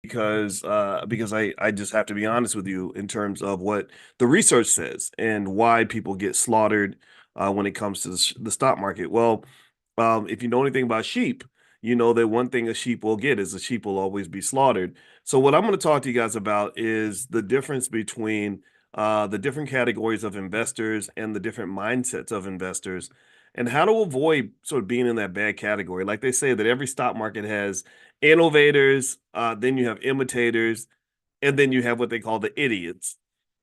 because I just have to be honest with you in terms of what the research says and why people get slaughtered when it comes to the stock market. Well, if you know anything about sheep, you know that one thing a sheep will get is a sheep will always be slaughtered. So what I'm going to talk to you guys about is the difference between the different categories of investors and the different mindsets of investors, and how to avoid sort of being in that bad category. Like they say that every stock market has innovators, then you have imitators, and then you have what they call the idiots.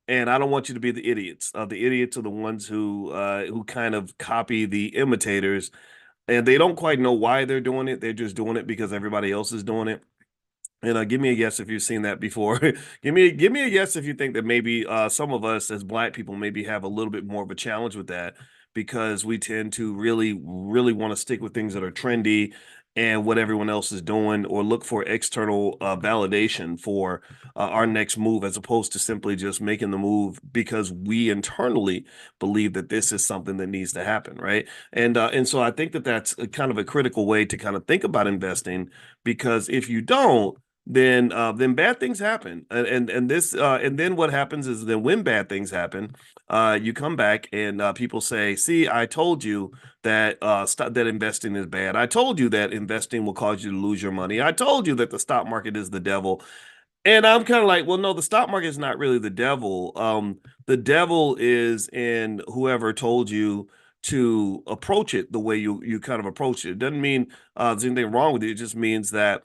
And I don't want you to be the idiots. The idiots are the ones who kind of copy the imitators, and they don't quite know why they're doing it. They're just doing it because everybody else is doing it. And give me a yes if you've seen that before. Give me a yes if you think that maybe some of us as Black people maybe have a little bit more of a challenge with that, because we tend to really want to stick with things that are trendy and what everyone else is doing, or look for external validation for our next move, as opposed to simply just making the move because we internally believe that this is something that needs to happen, right? And so I think that that's a kind of a critical way to kind of think about investing, because if you don't, then bad things happen. And then what happens is, then when bad things happen, you come back and people say, "See, I told you that that investing is bad. I told you that investing will cause you to lose your money. I told you that the stock market is the devil." And I'm kind of like, well, no, the stock market is not really the devil. The devil is in whoever told you to approach it the way you kind of approach it. It doesn't mean there's anything wrong with it. It just means that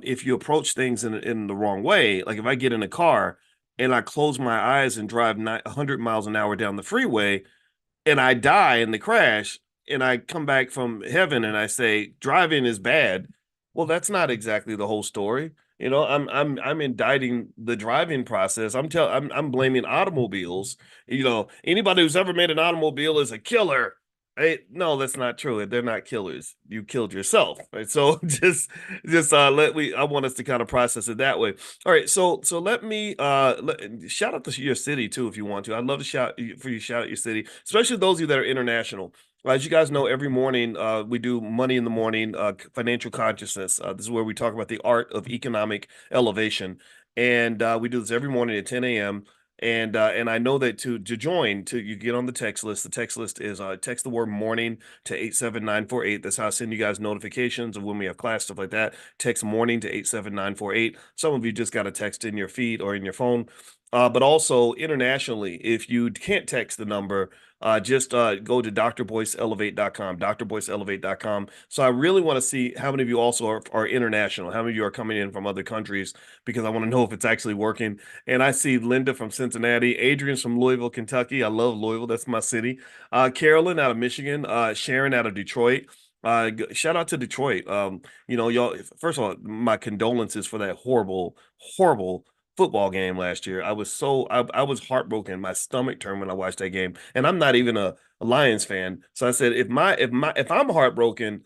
if you approach things in the wrong way, like if I get in a car and I close my eyes and drive 100 miles an hour down the freeway and I die in the crash, and I come back from heaven and I say driving is bad, well, that's not exactly the whole story. I'm indicting the driving process. I'm blaming automobiles. Anybody who's ever made an automobile is a killer. Right? No, that's not true. They're not killers. You killed yourself. Right? So just I want us to kind of process it that way. All right, so let me shout out to your city too if you want to. I'd love to shout for you to shout out your city, especially those of you that are international. As you guys know, every morning we do Money in the Morning, financial consciousness. This is where we talk about the art of economic elevation, and we do this every morning at 10 a.m. And I know that to join, to you get on the text list. The text list is text the word morning to 87948. That's how I send you guys notifications of when we have class, stuff like that. Text morning to 87948. Some of you just got a text in your feed or in your phone. But also internationally, if you can't text the number, just go to drboyceelevate.com, drboyceelevate.com. So I really want to see how many of you also are international, how many of you are coming in from other countries, because I want to know if it's actually working. And I see Linda from Cincinnati, Adrian's from Louisville, Kentucky. I love Louisville. That's my city. Carolyn out of Michigan, Sharon out of Detroit. Shout out to Detroit. Y'all, first of all, my condolences for that horrible football game last year. I was heartbroken. My stomach turned when I watched that game. And I'm not even a Lions fan. So I said, if I'm heartbroken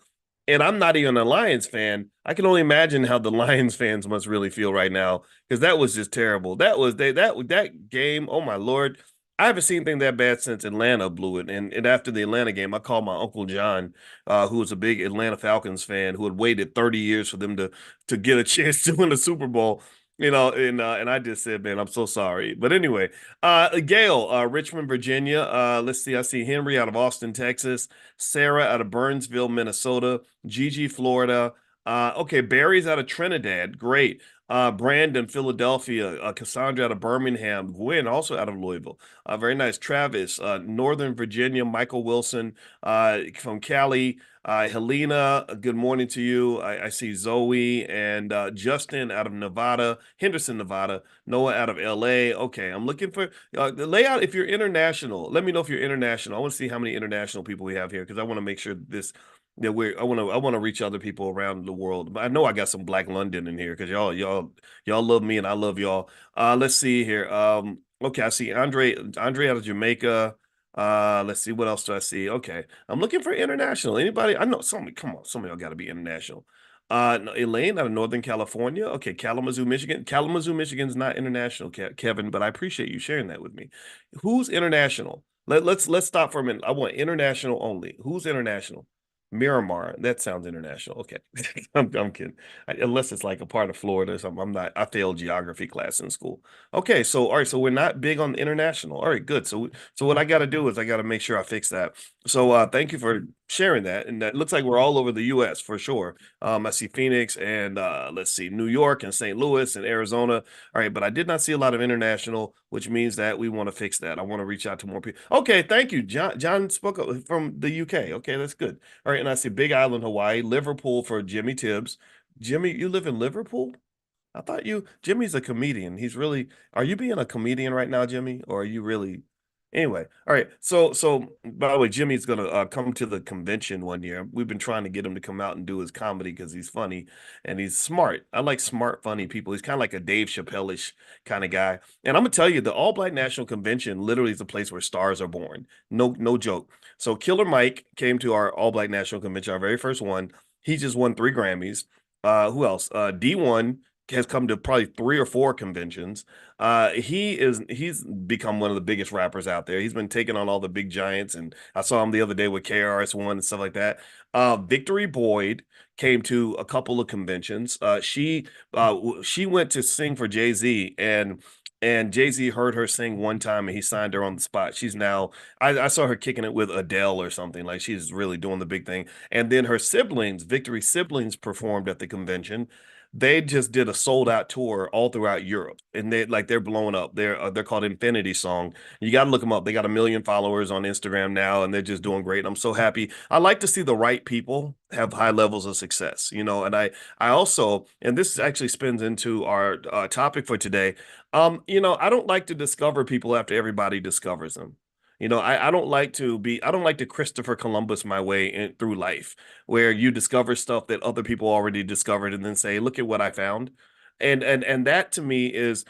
and I'm not even a Lions fan, I can only imagine how the Lions fans must really feel right now, because that was just terrible. That game, oh my Lord. I haven't seen anything that bad since Atlanta blew it. And after the Atlanta game, I called my Uncle John, who was a big Atlanta Falcons fan, who had waited 30 years for them to get a chance to win the Super Bowl. And I just said, man, I'm so sorry. But anyway, Gail, Richmond, Virginia. Let's see. I see Henry out of Austin, Texas. Sarah out of Burnsville, Minnesota. Gigi, Florida. Okay, Barry's out of Trinidad. Great. Brandon, Philadelphia. Cassandra out of Birmingham. Gwen, also out of Louisville. Very nice. Travis, Northern Virginia. Michael Wilson, from Cali. Helena, good morning to you. I see Zoe and Justin out of Nevada, Henderson, Nevada. Noah out of LA. Okay, I'm looking for the layout. If you're international, let me know if you're international. I want to see how many international people we have here, because I want to make sure I want to reach other people around the world. But I know I got some Black London in here, because y'all love me and I love y'all. Let's see here. Okay, I see Andre out of Jamaica. Let's see, what else do I see? Okay, I'm looking for international. Anybody? I know somebody. Come on, some of y'all got to be international. No, Elaine out of Northern California. Okay, Kalamazoo, Michigan. Kalamazoo, Michigan's not international, Kevin, but I appreciate you sharing that with me. Who's international? Let's stop for a minute. I want international only. Who's international? Miramar. That sounds international. Okay. I'm kidding. Unless it's like a part of Florida or something. I'm not, I failed geography class in school. Okay. So, all right. So we're not big on international. All right. Good. So what I got to do is I got to make sure I fix that. So, thank you for sharing that. And that looks like we're all over the US for sure. I see Phoenix and, let's see, New York and St. Louis and Arizona. All right. But I did not see a lot of international, which means that we want to fix that. I want to reach out to more people. Okay. Thank you. John spoke from the UK. Okay. That's good. All right, and I see Big Island, Hawaii, Liverpool for Jimmy Tibbs. Jimmy, you live in Liverpool? I thought Jimmy's a comedian. Are you being a comedian right now, Jimmy? Or are you really, anyway? All right. So, by the way, Jimmy's gonna come to the convention one year. We've been trying to get him to come out and do his comedy because he's funny and he's smart. I like smart, funny people. He's kind of like a Dave Chappelle-ish kind of guy. And I'm gonna tell you, the All Black National Convention literally is the place where stars are born. No joke. So Killer Mike came to our All Black National Convention, our very first one. He just won 3 Grammys. Who else? D1 has come to probably 3 or 4 conventions. He's become one of the biggest rappers out there. He's been taking on all the big giants, and I saw him the other day with KRS-One and stuff like that. Victory Boyd came to a couple of conventions. She went to sing for Jay-Z, and Jay-Z heard her sing one time and he signed her on the spot. She's now, I saw her kicking it with Adele or something. Like she's really doing the big thing. And then her siblings, Victory's siblings, performed at the convention. They just did a sold out tour all throughout Europe, and they're blowing up. They're called Infinity Song. You got to look them up. They got 1 million followers on Instagram now, and they're just doing great. I'm so happy. I like to see the right people have high levels of success, and I also, and this actually spins into our topic for today. I don't like to discover people after everybody discovers them. I don't like to Christopher Columbus my way through life, where you discover stuff that other people already discovered and then say, look at what I found. And that to me is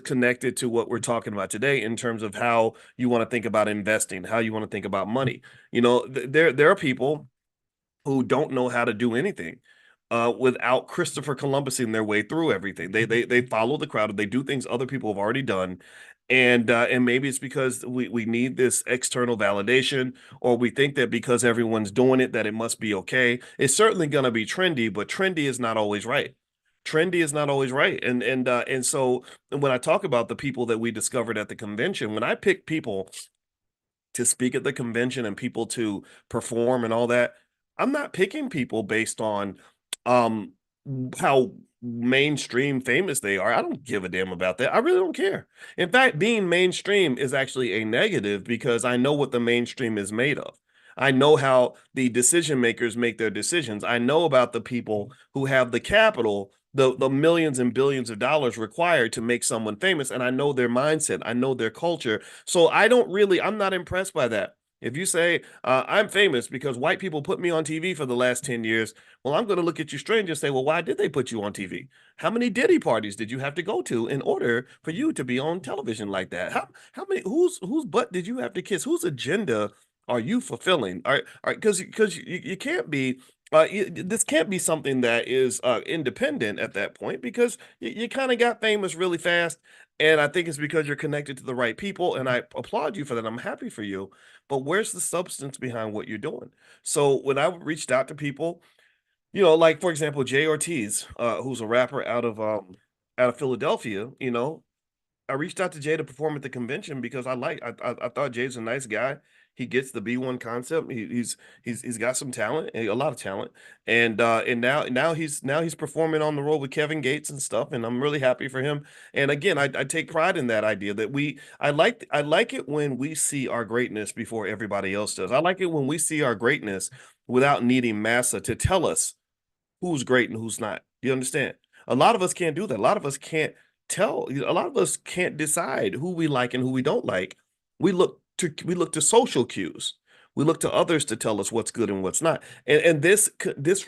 connected to what we're talking about today in terms of how you want to think about investing, how you want to think about money. There are people who don't know how to do anything without Christopher Columbusing their way through everything. They follow the crowd. They do things other people have already done, and maybe it's because we need this external validation, or we think that because everyone's doing it that it must be okay. It's certainly going to be trendy, but trendy is not always right. Trendy is not always right, and so when I talk about the people that we discovered at the convention, when I pick people to speak at the convention and people to perform and all that, I'm not picking people based on um how mainstream famous they are. I don't give a damn about that. I really don't care. In fact, being mainstream is actually a negative because I know what the mainstream is made of. I know how the decision makers make their decisions. I know about the people who have the capital, the millions and billions of dollars required to make someone famous, and I know their mindset. I know their culture. So I'm not impressed by that. If you say I'm famous because white people put me on TV for the last 10 years, well, I'm going to look at you strange and say, well, why did they put you on TV? How many Diddy parties did you have to go to in order for you to be on television like that? How many whose butt did you have to kiss? Whose agenda are you fulfilling? All right, because you can't be this can't be something that is independent at that point because you kind of got famous really fast. And I think it's because you're connected to the right people. And I applaud you for that. I'm happy for you. But where's the substance behind what you're doing? So when I reached out to people, like for example, Jay Ortiz, who's a rapper out of Philadelphia, I reached out to Jay to perform at the convention because I thought Jay's a nice guy. He gets the B1 concept. He's got some talent, a lot of talent, and now he's performing on the road with Kevin Gates and stuff, and I'm really happy for him. And again, I take pride in that idea that I like it when we see our greatness before everybody else does. I like it when we see our greatness without needing massa to tell us who's great and who's not. You understand? A lot of us can't do that. A lot of us can't a lot of us can't decide who we like and who we don't like. We look to social cues. We look to others to tell us what's good and what's not. And this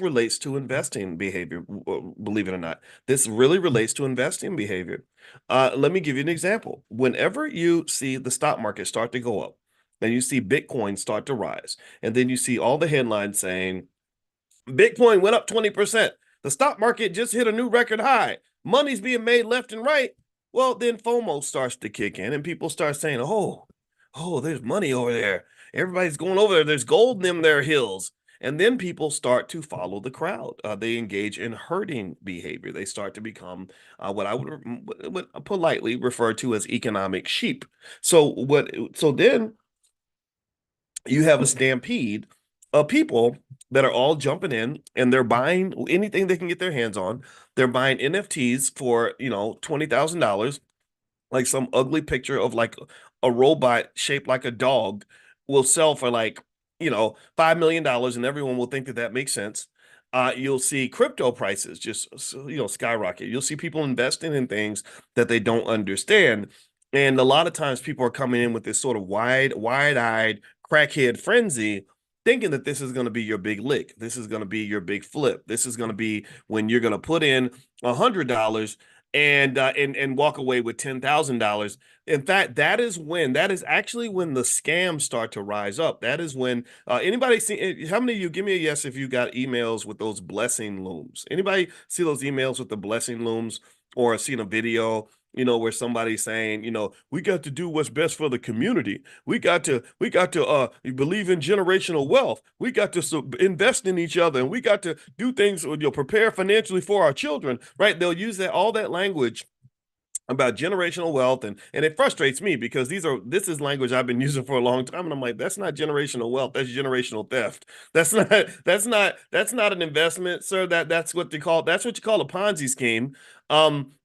relates to investing behavior, believe it or not. This really relates to investing behavior. Let me give you an example. Whenever you see the stock market start to go up, and you see Bitcoin start to rise, and then you see all the headlines saying Bitcoin went up 20%. The stock market just hit a new record high. Money's being made left and right. Well, then FOMO starts to kick in and people start saying, oh, there's money over there. Everybody's going over there. There's gold in them there hills. And then people start to follow the crowd. They engage in herding behavior. They start to become what I would politely refer to as economic sheep. So then you have a stampede of people that are all jumping in and they're buying anything they can get their hands on. They're buying NFTs for, $20,000, like some ugly picture of like a robot shaped like a dog will sell for like, $5 million dollars, and everyone will think that that makes sense. You'll see crypto prices just, skyrocket. You'll see people investing in things that they don't understand. And a lot of times people are coming in with this sort of wide-eyed crackhead frenzy, thinking that this is going to be your big lick. This is going to be your big flip. This is going to be when you're going to put in $100 and walk away with $10,000. In fact, that is actually when the scams start to rise up. That is when anybody see how many of you give me a yes if you got emails with those blessing looms? Anybody see those emails with the blessing looms or seen a video? Where somebody's saying, we got to do what's best for the community. We got to believe in generational wealth. We got to invest in each other, and we got to do things, prepare financially for our children, right? They'll use all that language about generational wealth, and it frustrates me because this is language I've been using for a long time, and I'm like, that's not generational wealth, that's generational theft. That's not an investment, sir. That's what you call a Ponzi scheme.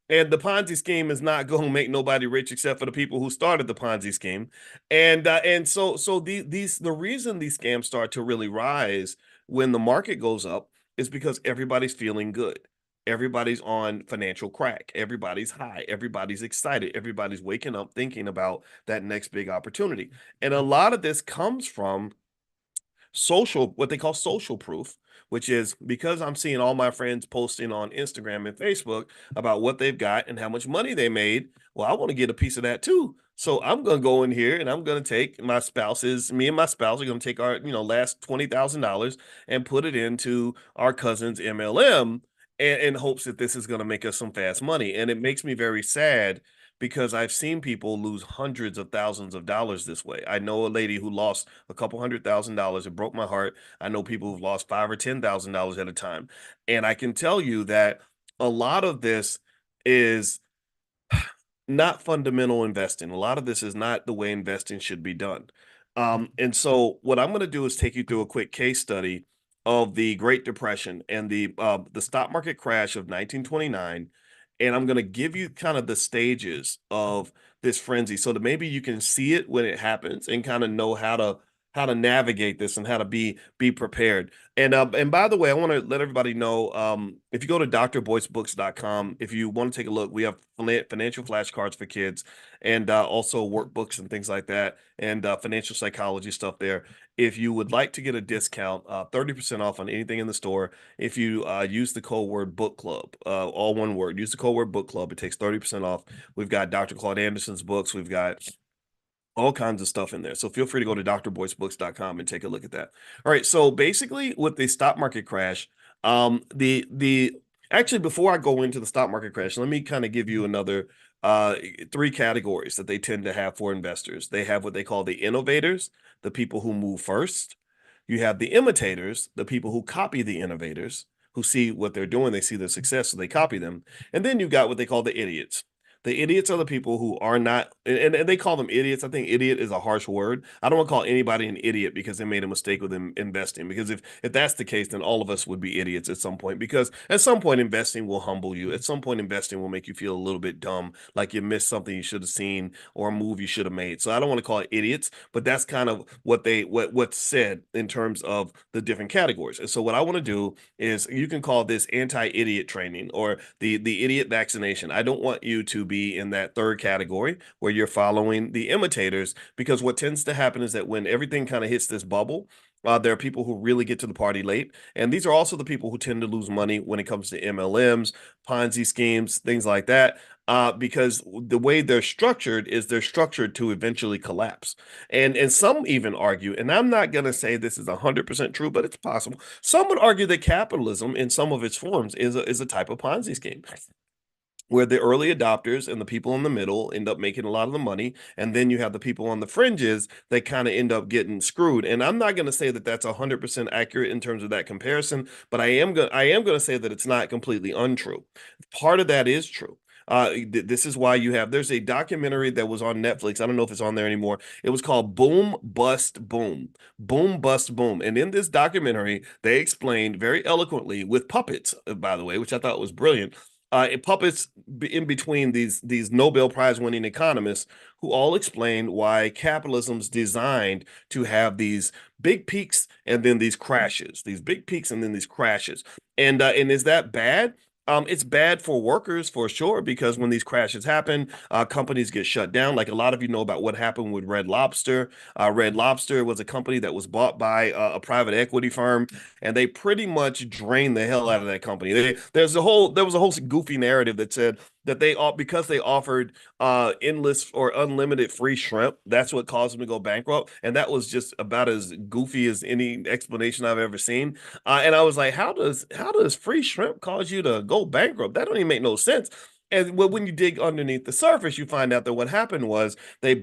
And the Ponzi scheme is not going to make nobody rich except for the people who started the Ponzi scheme. And the reason these scams start to really rise when the market goes up is because everybody's feeling good. Everybody's on financial crack. Everybody's high. Everybody's excited. Everybody's waking up thinking about that next big opportunity. And a lot of this comes from what they call social proof, which is because I'm seeing all my friends posting on Instagram and Facebook about what they've got and how much money they made. Well, I want to get a piece of that too. So I'm going to go in here and I'm going to take me and my spouse are going to take our, last $20,000 and put it into our cousin's MLM in hopes that this is going to make us some fast money. And it makes me very sad because I've seen people lose hundreds of thousands of dollars this way. I know a lady who lost a couple $100,000. It broke my heart. I know people who've lost $5,000 or $10,000 at a time. And I can tell you that a lot of this is not fundamental investing. A lot of this is not the way investing should be done. And so what I'm going to do is take you through a quick case study of the Great Depression and the stock market crash of 1929, and I'm going to give you kind of the stages of this frenzy so that maybe you can see it when it happens and kind of know how to navigate this and how to be prepared. And by the way, I want to let everybody know, if you go to drboycebooks.com, if you want to take a look, we have financial flashcards for kids and also workbooks and things like that, and financial psychology stuff there. If you would like to get a discount, 30% off on anything in the store, if you use the code word book club, all one word, use the code word book club, it takes 30% off. We've got Dr. Claude Anderson's books. We've got all kinds of stuff in there. So feel free to go to drboycebooks.com and take a look at that. All right. So basically with the stock market crash, the actually, before I go into the stock market crash, let me kind of give you another three categories that they tend to have for investors. They have what they call the innovators, the people who move first. You have the imitators, the people who copy the innovators, who see what they're doing, they see their success, so they copy them. And then you've got what they call the idiots. The idiots are the people who are not, and they call them idiots. I think idiot is a harsh word. I don't want to call anybody an idiot because they made a mistake with investing. Because if that's the case, then all of us would be idiots at some point. Because at some point, investing will humble you. At some point, investing will make you feel a little bit dumb, like you missed something you should have seen or a move you should have made. So I don't want to call it idiots, but that's kind of what's said in terms of the different categories. And so what I want to do is you can call this anti-idiot training or the idiot vaccination. I don't want you to be in that third category where you're following the imitators, because what tends to happen is that when everything kind of hits this bubble, there are people who really get to the party late. And these are also the people who tend to lose money when it comes to MLMs, Ponzi schemes, things like that. Because the way they're structured is they're structured to eventually collapse. And some even argue, and I'm not going to say this is 100% true, but it's possible. Some would argue that capitalism in some of its forms is a type of Ponzi scheme. where the early adopters and the people in the middle end up making a lot of the money, and then you have the people on the fringes that kind of end up getting screwed. And I'm not going to say that that's 100% accurate in terms of that comparison, but I am going to say that it's not completely untrue. Part of that is true. This is why there's a documentary that was on Netflix. I don't know if it's on there anymore. It was called Boom Bust Boom. Boom Bust Boom. And in this documentary, they explained very eloquently with puppets, by the way, which I thought was brilliant. Puppets in between these Nobel Prize winning economists who all explain why capitalism's designed to have these big peaks and then these crashes, these big peaks and then these crashes. And is that bad? It's bad for workers for sure, because when these crashes happen, companies get shut down. Like a lot of you know about what happened with Red Lobster. Red Lobster was a company that was bought by a private equity firm, and they pretty much drained the hell out of that company. There was a whole goofy narrative that said that they all, because they offered endless or unlimited free shrimp, that's what caused them to go bankrupt. And that was just about as goofy as any explanation I've ever seen. And I was like, how does free shrimp cause you to go bankrupt? That don't even make no sense. And when you dig underneath the surface, you find out that what happened was they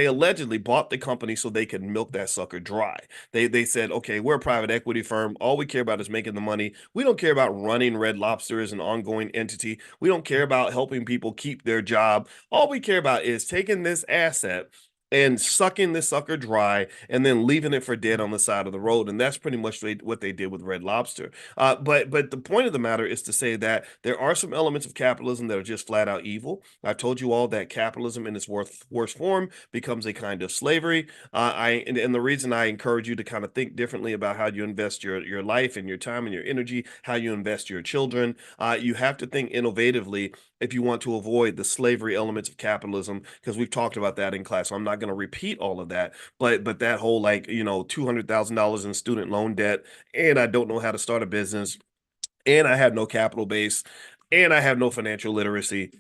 allegedly bought the company so they could milk that sucker dry. They said, okay, we're a private equity firm. All we care about is making the money. We don't care about running Red Lobster as an ongoing entity. We don't care about helping people keep their job. All we care about is taking this asset and sucking this sucker dry and then leaving it for dead on the side of the road. And that's pretty much what they did with Red Lobster. But the point of the matter is to say that there are some elements of capitalism that are just flat out evil. I've told you all that capitalism in its worst form becomes a kind of slavery. And the reason I encourage you to kind of think differently about how you invest your life and your time and your energy, how you invest your children, you have to think innovatively if you want to avoid the slavery elements of capitalism, because we've talked about that in class. So I'm not going to repeat all of that, but that whole, like, $200,000 in student loan debt, and I don't know how to start a business, and I have no capital base, and I have no financial literacy.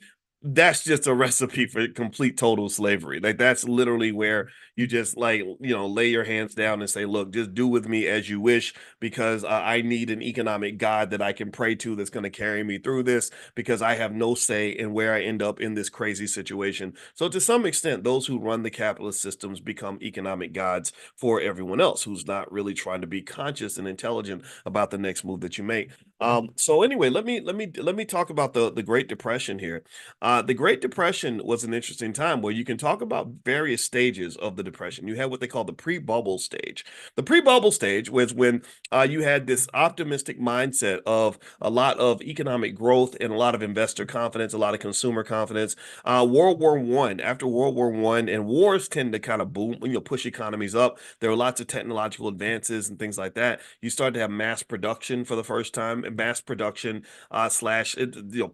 That's just a recipe for complete total slavery. Like that's literally where you just, like, lay your hands down and say, look, just do with me as you wish, because I need an economic God that I can pray to that's going to carry me through this, because I have no say in where I end up in this crazy situation. So to some extent, those who run the capitalist systems become economic gods for everyone else who's not really trying to be conscious and intelligent about the next move that you make. So anyway, let me talk about the Great Depression here. The Great Depression was an interesting time where you can talk about various stages of the Depression. You had what they call the pre-bubble stage. The pre-bubble stage was when you had this optimistic mindset of a lot of economic growth and a lot of investor confidence, a lot of consumer confidence. World War One, after World War One, and wars tend to kind of boom, push economies up. There were lots of technological advances and things like that. You started to have mass production for the first time, and mass production slash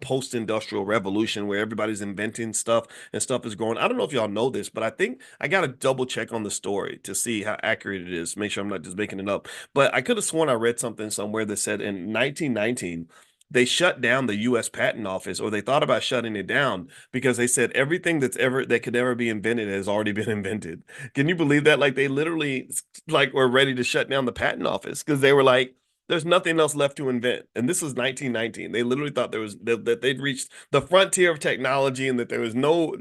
post-industrial revolution, where everybody's inventing stuff and stuff is growing. I don't know if y'all know this, but I think I got to double check on the story to see how accurate it is, make sure I'm not just making it up. But I could have sworn I read something somewhere that said in 1919 they shut down the US Patent Office, or they thought about shutting it down, because they said everything that could ever be invented has already been invented. Can you believe that? Like they literally, like, were ready to shut down the patent office because they were like, there's nothing else left to invent. And this was 1919. They literally thought that they'd reached the frontier of technology and that there was no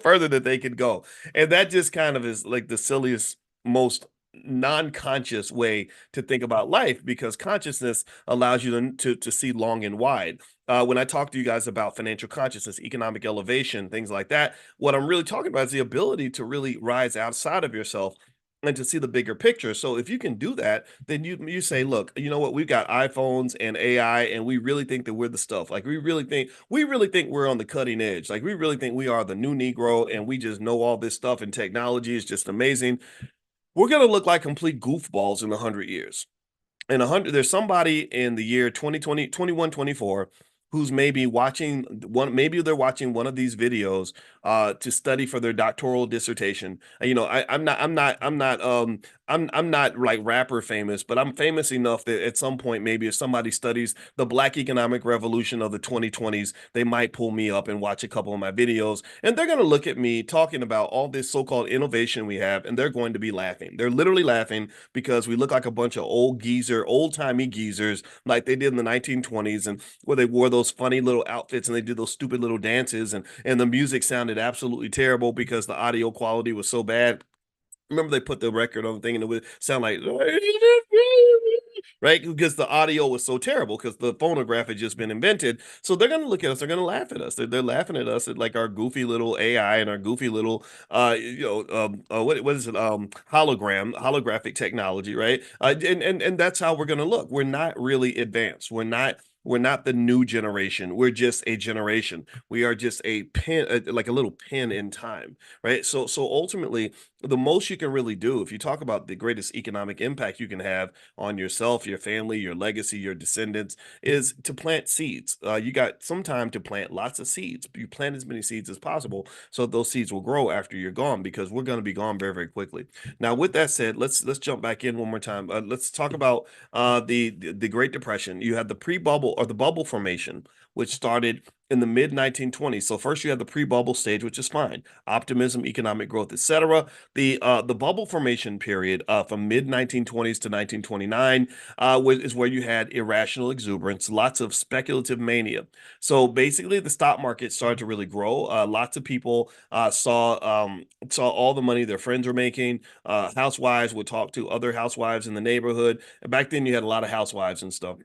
further that they could go. And that just kind of is like the silliest, most non-conscious way to think about life, because consciousness allows you to see long and wide. When I talk to you guys about financial consciousness, economic elevation, things like that, what I'm really talking about is the ability to really rise outside of yourself and to see the bigger picture. So if you can do that, then you say, look, you know what, we've got iPhones and AI, and we really think that we're the stuff. Like we really think we're on the cutting edge. Like we really think we are the new Negro, and we just know all this stuff, and technology is just amazing. We're gonna look like complete goofballs in 100 years. In 100, there's somebody in the year 2020, 21, 24, who's maybe they're watching one of these videos to study for their doctoral dissertation. I'm not I'm not like rapper famous, but I'm famous enough that at some point, maybe if somebody studies the Black economic revolution of the 2020s, they might pull me up and watch a couple of my videos, and they're going to look at me talking about all this so-called innovation we have, and they're going to be laughing. They're literally laughing because we look like a bunch of old-timey geezers, like they did in the 1920s, and where they wore those funny little outfits and they did those stupid little dances, and the music sounded absolutely terrible because the audio quality was so bad. Remember they put the record on the thing and it would sound like right because the audio was so terrible because the phonograph had just been invented. So they're going to look at us. They're going to laugh at us. They're laughing at us at like our goofy little AI and our goofy little what is it holographic technology, right? And that's how we're going to look. We're not really advanced. We're not the new generation. We're just a generation. We are just a pin, like a little pin in time, right? So ultimately, the most you can really do, if you talk about the greatest economic impact you can have on yourself, your family, your legacy, your descendants, is to plant seeds. You got some time to plant lots of seeds. You plant as many seeds as possible so those seeds will grow after you're gone because we're going to be gone very, very quickly. Now, with that said, let's jump back in one more time. Let's talk about the Great Depression. You had the pre-bubble or the bubble formation, which started in the mid 1920s. So first you had the pre-bubble stage, which is fine, optimism, economic growth, etc. The bubble formation period from mid 1920s to 1929 is where you had irrational exuberance, lots of speculative mania. So basically, the stock market started to really grow. Lots of people saw all the money their friends were making. Housewives would talk to other housewives in the neighborhood. Back then, you had a lot of housewives and stuff.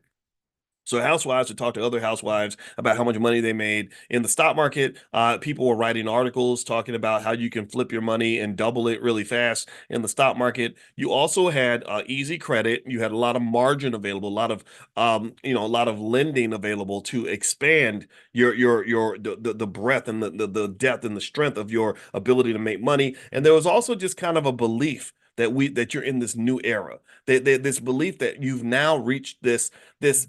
So housewives would talk to other housewives about how much money they made in the stock market. People were writing articles talking about how you can flip your money and double it really fast in the stock market. You also had easy credit. You had a lot of margin available, a lot of a lot of lending available to expand the breadth and the depth and the strength of your ability to make money. And there was also just kind of a belief that you're in this new era. This belief that you've now reached this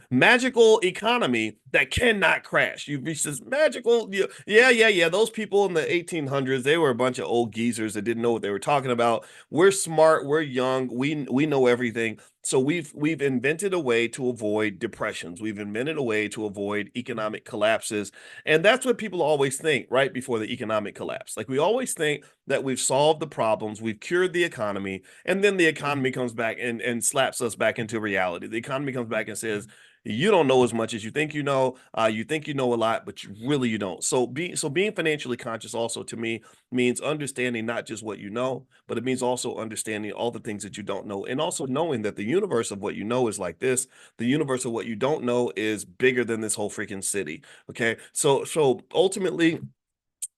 magical economy that cannot crash. You've reached this magical, yeah. Those people in the 1800s, they were a bunch of old geezers that didn't know what they were talking about. We're smart, we're young, we know everything. So we've invented a way to avoid depressions. We've invented a way to avoid economic collapses. And that's what people always think right before the economic collapse. Like we always think that we've solved the problems, we've cured the economy, and then the economy comes back and slaps us back into reality. The economy comes back and says, you don't know as much as you think you know. You think you know a lot, but you don't. So being financially conscious also to me means understanding not just what you know, but it means also understanding all the things that you don't know, and also knowing that the universe of what you know is like this. The universe of what you don't know is bigger than this whole freaking city. Okay, so ultimately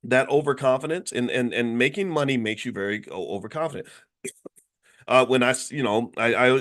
that overconfidence and making money makes you very overconfident. When I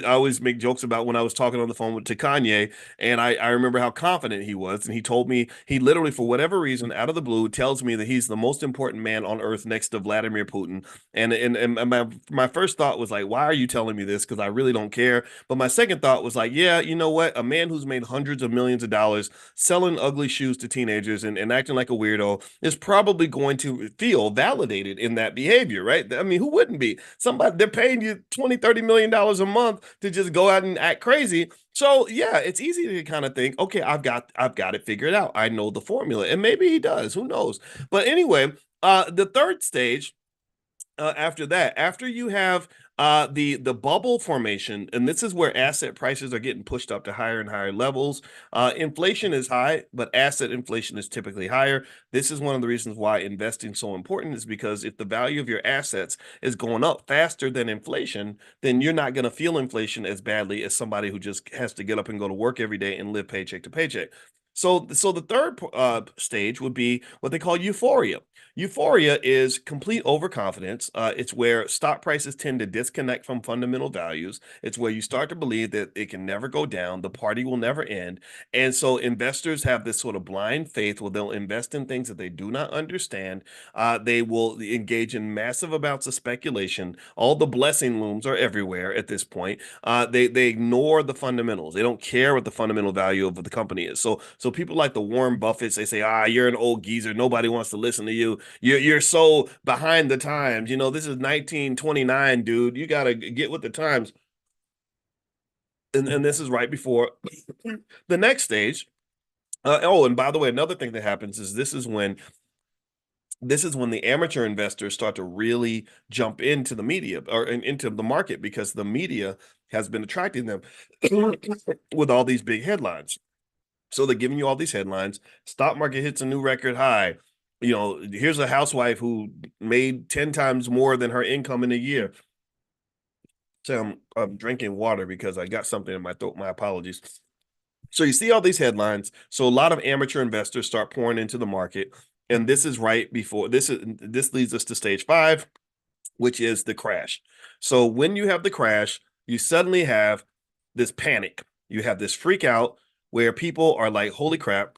always make jokes about when I was talking on the phone to Kanye, and I remember how confident he was, and he told me he literally, for whatever reason, out of the blue, tells me that he's the most important man on earth next to Vladimir Putin. And my first thought was like, why are you telling me this? Because I really don't care. But my second thought was like, yeah, you know what? A man who's made hundreds of millions of dollars selling ugly shoes to teenagers and acting like a weirdo is probably going to feel validated in that behavior, right? I mean, who wouldn't be? Somebody, they're paying you 20-30 million dollars a month to just go out and act crazy. So yeah, it's easy to kind of think, okay, I've got it figured out. I know the formula. And maybe he does, who knows? But anyway, the third stage after that, after you have the bubble formation, and this is where asset prices are getting pushed up to higher and higher levels. Inflation is high, but asset inflation is typically higher. This is one of the reasons why investing is so important, is because if the value of your assets is going up faster than inflation, then you're not going to feel inflation as badly as somebody who just has to get up and go to work every day and live paycheck to paycheck. So the third stage would be what they call euphoria. Euphoria is complete overconfidence. It's where stock prices tend to disconnect from fundamental values. It's where you start to believe that it can never go down, the party will never end. And so investors have this sort of blind faith where they'll invest in things that they do not understand. They will engage in massive amounts of speculation. All the blessing looms are everywhere at this point. They ignore the fundamentals. They don't care what the fundamental value of the company is. So So people like the Warren Buffetts, they say, you're an old geezer. Nobody wants to listen to you. You're so behind the times. This is 1929, dude. You got to get with the times. And this is right before the next stage. And by the way, another thing that happens is this is when the amateur investors start to really jump into the media or into the market, because the media has been attracting them with all these big headlines. So they're giving you all these headlines. Stock market hits a new record high. Here's a housewife who made 10 times more than her income in a year. So I'm drinking water because I got something in my throat. My apologies. So you see all these headlines. So a lot of amateur investors start pouring into the market. And this is right before this leads us to stage 5, which is the crash. So when you have the crash, you suddenly have this panic. You have this freak out where people are like, holy crap,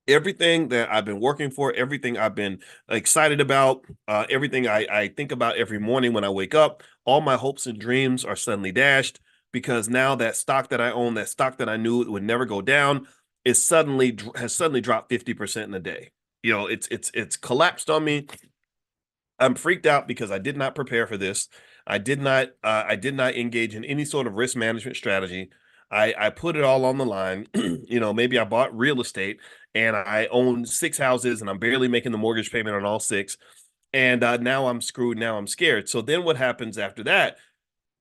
everything that I've been working for, everything I've been excited about, everything I think about every morning when I wake up, all my hopes and dreams are suddenly dashed, because now that stock that I own, that stock that I knew would never go down, has suddenly dropped 50% in a day. It's collapsed on me. I'm freaked out because I did not prepare for this. I did not engage in any sort of risk management strategy. I put it all on the line. Maybe I bought real estate and I own 6 houses and I'm barely making the mortgage payment on all 6. And now I'm screwed. Now I'm scared. So then what happens after that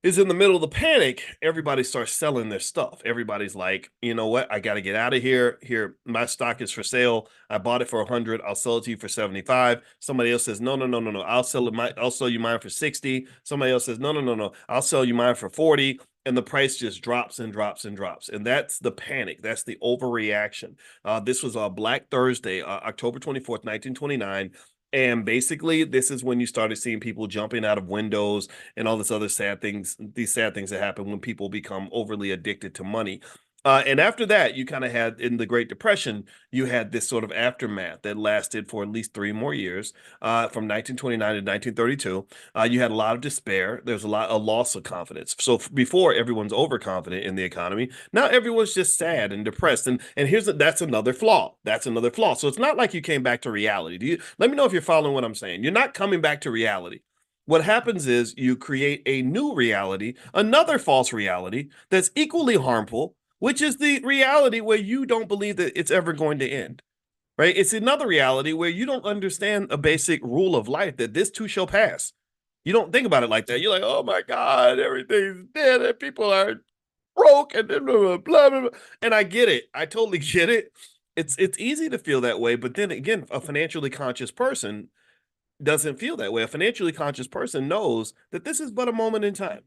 is, in the middle of the panic, everybody starts selling their stuff. Everybody's like, you know what? I got to get out of here. Here, my stock is for sale. I bought it for 100. I'll sell it to you for 75. Somebody else says, no, no, no, no, no. I'll sell you mine for 60. Somebody else says, no, no, no, no. I'll sell you mine for 40. And the price just drops and drops and drops. And that's the panic. That's the overreaction. This was Black Thursday, October 24th, 1929. And basically, this is when you started seeing people jumping out of windows and all this other sad things, these sad things that happen when people become overly addicted to money. And after that, you kind of had, in the Great Depression, you had this sort of aftermath that lasted for at least 3 more years, from 1929 to 1932. You had a lot of despair. There's a loss of confidence. So before, everyone's overconfident in the economy. Now everyone's just sad and depressed. And that's another flaw. That's another flaw. So it's not like you came back to reality. Let me know if you're following what I'm saying. You're not coming back to reality. What happens is you create a new reality, another false reality that's equally harmful, which is the reality where you don't believe that it's ever going to end, right? It's another reality where you don't understand a basic rule of life, that this too shall pass. You don't think about it like that. You're like, oh my God, everything's dead and people are broke and blah, blah, blah, blah. And I get it. I totally get it. It's easy to feel that way. But then again, a financially conscious person doesn't feel that way. A financially conscious person knows that this is but a moment in time.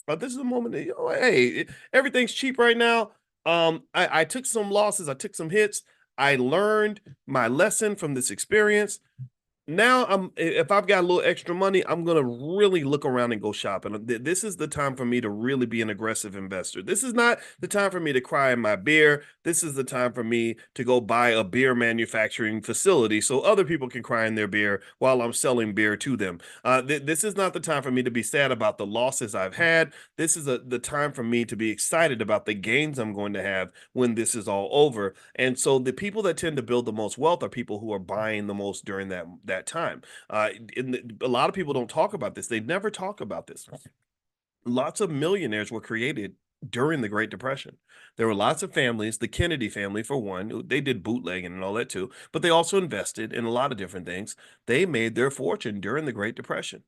But this is a moment that, hey, everything's cheap right now. I took some losses. I took some hits. I learned my lesson from this experience. Now if I've got a little extra money, I'm going to really look around and go shopping. This is the time for me to really be an aggressive investor. This is not the time for me to cry in my beer. This is the time for me to go buy a beer manufacturing facility so other people can cry in their beer while I'm selling beer to them. This is not the time for me to be sad about the losses I've had. This is the time for me to be excited about the gains I'm going to have when this is all over. And so the people that tend to build the most wealth are people who are buying the most during that time. A lot of people don't talk about this. They never talk about this. Lots of millionaires were created during the Great Depression. There were lots of families, the Kennedy family, for one, they did bootlegging and all that too, but they also invested in a lot of different things. They made their fortune during the Great Depression.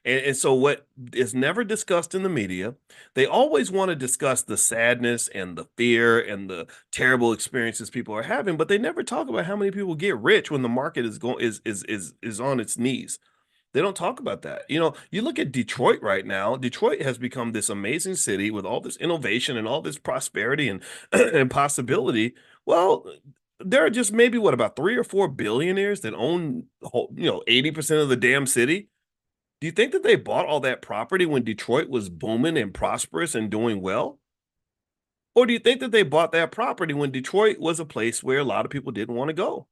And so what is never discussed in the media, they always want to discuss the sadness and the fear and the terrible experiences people are having, but they never talk about how many people get rich when the market is on its knees. They don't talk about that. You look at Detroit right now. Detroit has become this amazing city with all this innovation and all this prosperity and and possibility. Well, there are just maybe about 3 or 4 billionaires that own 80% of the damn city. Do you think that they bought all that property when Detroit was booming and prosperous and doing well? Or do you think that they bought that property when Detroit was a place where a lot of people didn't want to go?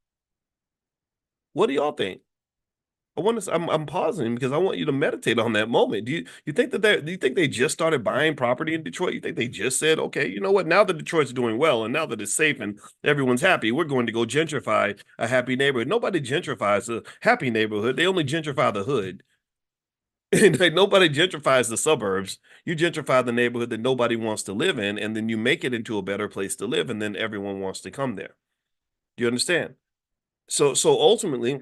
What do y'all think? I'm pausing because I want you to meditate on that moment. You think that do you think they just started buying property in Detroit? You think they just said, okay, you know what? Now that Detroit's doing well and now that it's safe and everyone's happy, we're going to go gentrify a happy neighborhood. Nobody gentrifies a happy neighborhood. They only gentrify the hood. And like, nobody gentrifies the suburbs. You gentrify the neighborhood that nobody wants to live in, and then you make it into a better place to live, and then everyone wants to come there. Do you understand? So ultimately,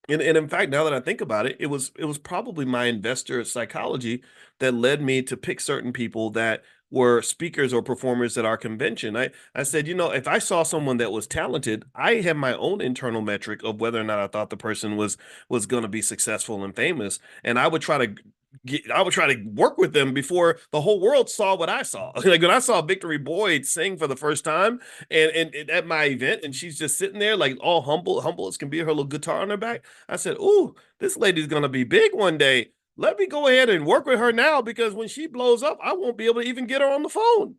and in fact, now that I think about it, it was probably my investor psychology that led me to pick certain people that were speakers or performers at our convention. I said, you know, if I saw someone that was talented, I had my own internal metric of whether or not I thought the person was going to be successful and famous, and I would try to work with them before the whole world saw what I saw. Like when I saw Victory Boyd sing for the first time and at my event, and she's just sitting there like all humble as can be, her little guitar on her back. I said, "Ooh, this lady's gonna be big one day. Let me go ahead and work with her now because when she blows up, I won't be able to even get her on the phone."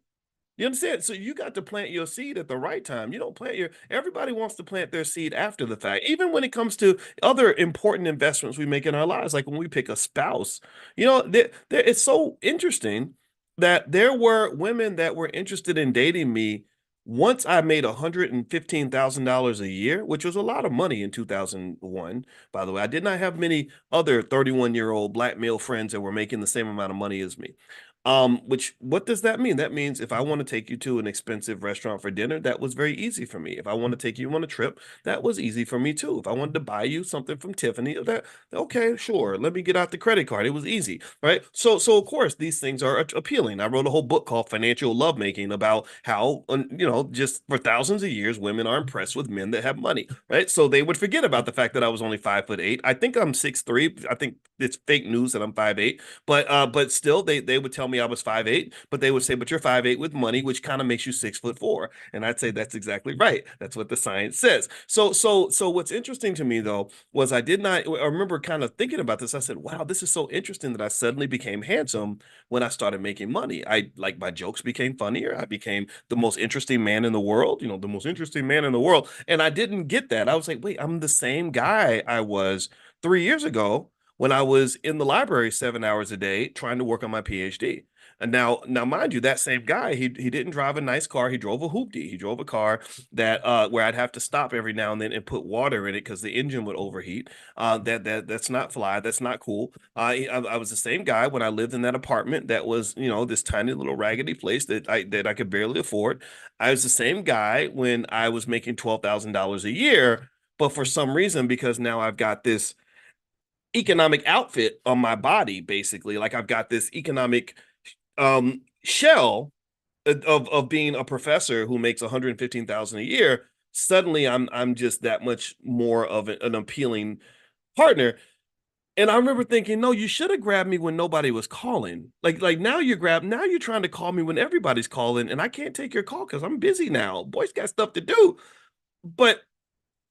You understand? So you got to plant your seed at the right time. You don't plant your, everybody wants to plant their seed after the fact. Even when it comes to other important investments we make in our lives, like when we pick a spouse, you know, it's so interesting that there were women that were interested in dating me once I made $115,000 a year, which was a lot of money in 2001. By the way, I did not have many other 31-year-old black male friends that were making the same amount of money as me. Which what does that mean? That means if I want to take you to an expensive restaurant for dinner, that was very easy for me. If I want to take you on a trip, that was easy for me too. If I wanted to buy you something from Tiffany, that okay, sure. Let me get out the credit card. It was easy, right? So of course these things are appealing. I wrote a whole book called Financial Lovemaking about how you know, just for thousands of years women are impressed with men that have money, right? So they would forget about the fact that I was only 5'8". I think I'm 6'3". I think it's fake news that I'm 5'8". But still they would tell me I was 5'8", but they would say, but you're 5'8" with money, which kind of makes you 6'4". And I'd say that's exactly right. That's what the science says. So what's interesting to me though was I remember kind of thinking about this. I said, wow, this is so interesting that I suddenly became handsome when I started making money. I like my jokes became funnier. I became the most interesting man in the world, you know, the most interesting man in the world. And I didn't get that. I was like, wait, I'm the same guy I was 3 years ago when I was in the library 7 hours a day trying to work on my PhD. And now, mind you, that same guy, he didn't drive a nice car. He drove a hoopty. He drove a car that where I'd have to stop every now and then and put water in it because the engine would overheat. That's not fly. That's not cool. I was the same guy when I lived in that apartment that was, you know, this tiny little raggedy place that I could barely afford. I was the same guy when I was making $12,000 a year, but for some reason, because now I've got this economic outfit on my body, basically, like I've got this economic shell of being a professor who makes 115,000 a year. Suddenly I'm just that much more of an appealing partner. And I remember thinking, no, you should have grabbed me when nobody was calling. Like now you're trying to call me when everybody's calling, and I can't take your call because I'm busy now. Boy's got stuff to do. But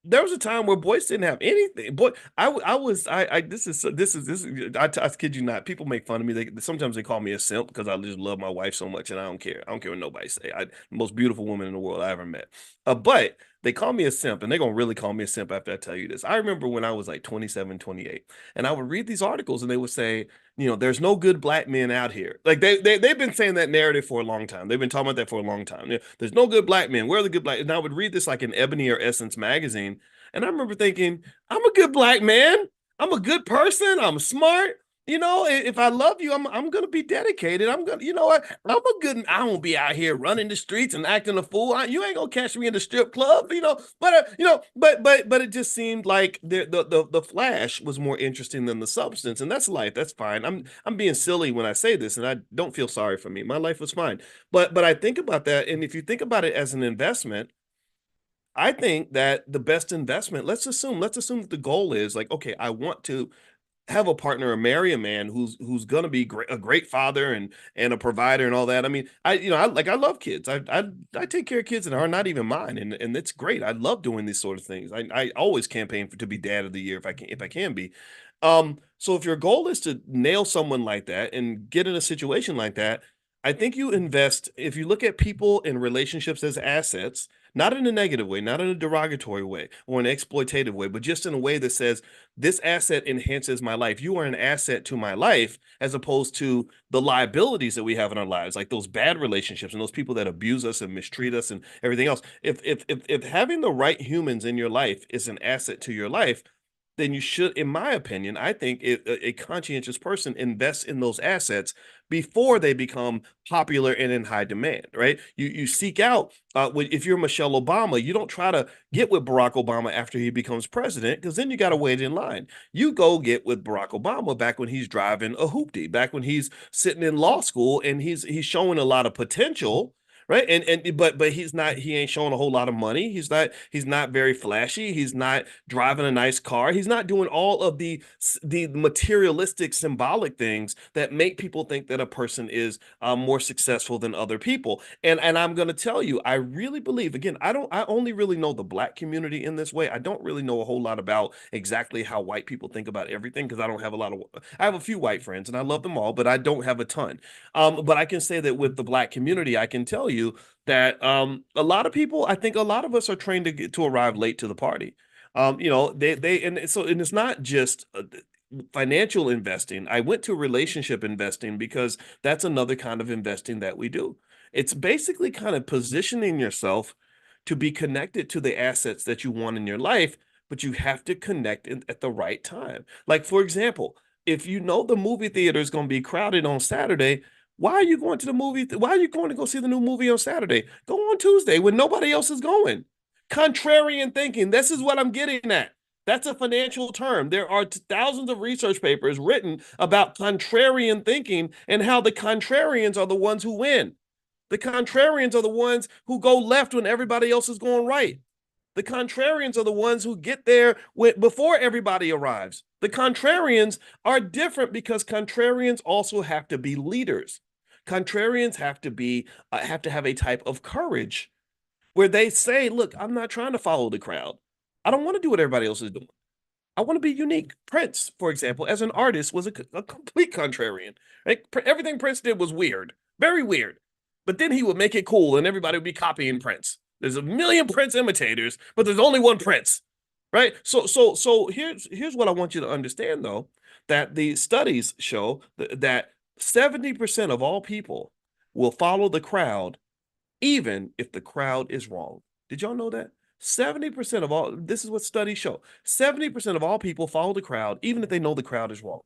there was a time where Boyce didn't have anything. Boy, I was I I kid you not. People make fun of me. Sometimes they call me a simp because I just love my wife so much and I don't care. I don't care what nobody say. The most beautiful woman in the world I ever met. But they call me a simp, and they're gonna really call me a simp after I tell you this. I remember when I was like 27, 28, and I would read these articles and they would say, you know, there's no good black men out here. Like they've been saying that narrative for a long time. They've been talking about that for a long time. Yeah, there's no good black men. Where are the good black? And I would read this like in Ebony or Essence magazine, and I remember thinking, I'm a good black man. I'm a good person. I'm smart. You know, if I love you, I'm gonna be dedicated. I'm gonna, you know what? I'm a good. I won't be out here running the streets and acting a fool. You ain't gonna catch me in the strip club, you know. But it just seemed like the flash was more interesting than the substance, and that's life. That's fine. I'm being silly when I say this, and I don't feel sorry for me. My life was fine. But I think about that, and if you think about it as an investment, I think that the best investment, let's assume that the goal is like, okay, I want to have a partner or marry a man who's gonna be a great father and a provider and all that. I mean, I love kids. I take care of kids that are not even mine, and it's great. I love doing these sort of things. I always campaign to be dad of the year if I can be. So if your goal is to nail someone like that and get in a situation like that, I think you invest. If you look at people and relationships as assets, not in a negative way, not in a derogatory way or an exploitative way, but just in a way that says this asset enhances my life. You are an asset to my life, as opposed to the liabilities that we have in our lives, like those bad relationships and those people that abuse us and mistreat us and everything else. If having the right humans in your life is an asset to your life, then you should, in my opinion, I think a conscientious person invests in those assets before they become popular and in high demand, right? You seek out, if you're Michelle Obama, you don't try to get with Barack Obama after he becomes president, because then you got to wait in line. You go get with Barack Obama back when he's driving a hoopty, back when he's sitting in law school and he's showing a lot of potential, right? But he ain't showing a whole lot of money. He's not very flashy. He's not driving a nice car. He's not doing all of the materialistic symbolic things that make people think that a person is more successful than other people. And I'm going to tell you, I really believe, again, I only really know the black community in this way. I don't really know a whole lot about exactly how white people think about everything, because I have a few white friends and I love them all, but I don't have a ton. But I can say that with the black community, I can tell you that a lot of people, I think a lot of us are trained to arrive late to the party. And it's not just financial investing. I went to relationship investing because that's another kind of investing that we do. It's basically kind of positioning yourself to be connected to the assets that you want in your life, but you have to connect at the right time. Like, for example, if you know the movie theater is going to be crowded on Saturday, why are you going to the movie? Why are you going to go see the new movie on Saturday? Go on Tuesday when nobody else is going. Contrarian thinking. This is what I'm getting at. That's a financial term. There are thousands of research papers written about contrarian thinking and how the contrarians are the ones who win. The contrarians are the ones who go left when everybody else is going right. The contrarians are the ones who get there before everybody arrives. The contrarians are different because contrarians also have to be leaders. Contrarians have to have a type of courage where they say, look, I'm not trying to follow the crowd. I don't want to do what everybody else is doing. I want to be unique. Prince, for example, as an artist, was a complete contrarian. Right? Everything Prince did was weird, very weird. But then he would make it cool, and everybody would be copying Prince. There's a million Prince imitators, but there's only one Prince, right? So here's what I want you to understand, though, that the studies show that 70% of all people will follow the crowd even if the crowd is wrong. Did y'all know that? 70% of all, this is what studies show. 70% of all people follow the crowd, even if they know the crowd is wrong.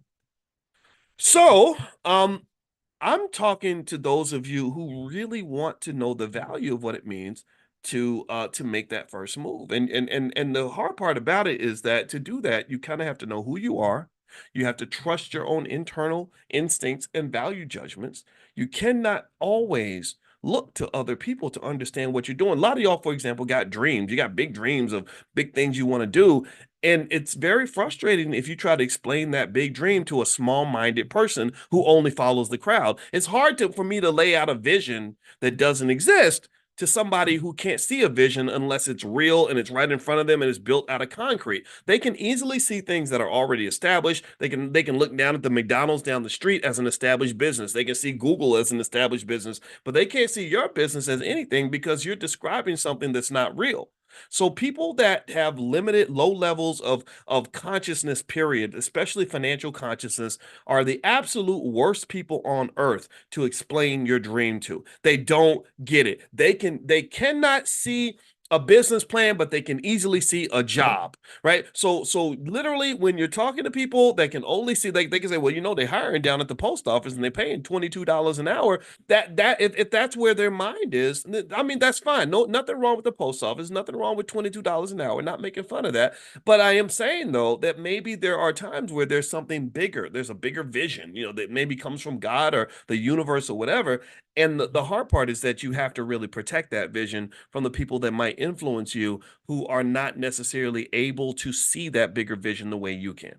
So, I'm talking to those of you who really want to know the value of what it means to make that first move. And the hard part about it is that to do that, you kind of have to know who you are. You have to trust your own internal instincts and value judgments. You cannot always look to other people to understand what you're doing. A lot of y'all, for example, got dreams. You got big dreams of big things you want to do. And it's very frustrating if you try to explain that big dream to a small-minded person who only follows the crowd. It's hard for me to lay out a vision that doesn't exist to somebody who can't see a vision unless it's real and it's right in front of them and it's built out of concrete. They can easily see things that are already established. They can look down at the McDonald's down the street as an established business. They can see Google as an established business, but they can't see your business as anything because you're describing something that's not real. So people that have limited low levels of consciousness, period, especially financial consciousness, are the absolute worst people on earth to explain your dream to. They don't get it. They cannot see a business plan, but they can easily see a job, right? So literally when you're talking to people that can only see, they can say, well, they're hiring down at the post office and they're paying $22 an hour. That if that's where their mind is, I mean, that's fine. No, nothing wrong with the post office, nothing wrong with $22 an hour, not making fun of that. But I am saying though that maybe there are times where there's something bigger, there's a bigger vision, that maybe comes from God or the universe or whatever. And the hard part is that you have to really protect that vision from the people that might influence you who are not necessarily able to see that bigger vision the way you can.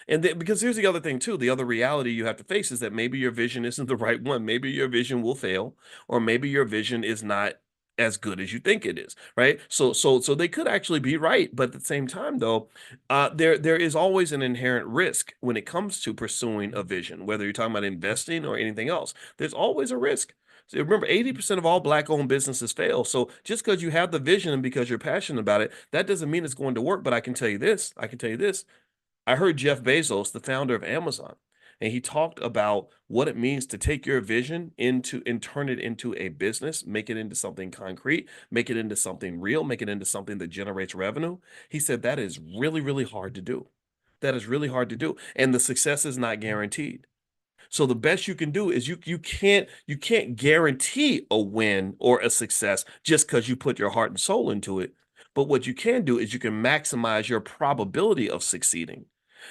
Because here's the other thing too, the other reality you have to face is that maybe your vision isn't the right one. Maybe your vision will fail, or maybe your vision is not as good as you think it is, right? So they could actually be right, but at the same time, though, there is always an inherent risk when it comes to pursuing a vision, whether you're talking about investing or anything else. There's always a risk. So remember, 80% of all Black-owned businesses fail. So just because you have the vision and because you're passionate about it, that doesn't mean it's going to work. But I can tell you this, I can tell you this. I heard Jeff Bezos, the founder of Amazon, and he talked about what it means to take your vision into and turn it into a business, make it into something concrete, make it into something real, make it into something that generates revenue. He said that is really, really hard to do. That is really hard to do. And the success is not guaranteed. So the best you can do is you can't guarantee a win or a success just because you put your heart and soul into it. But what you can do is you can maximize your probability of succeeding.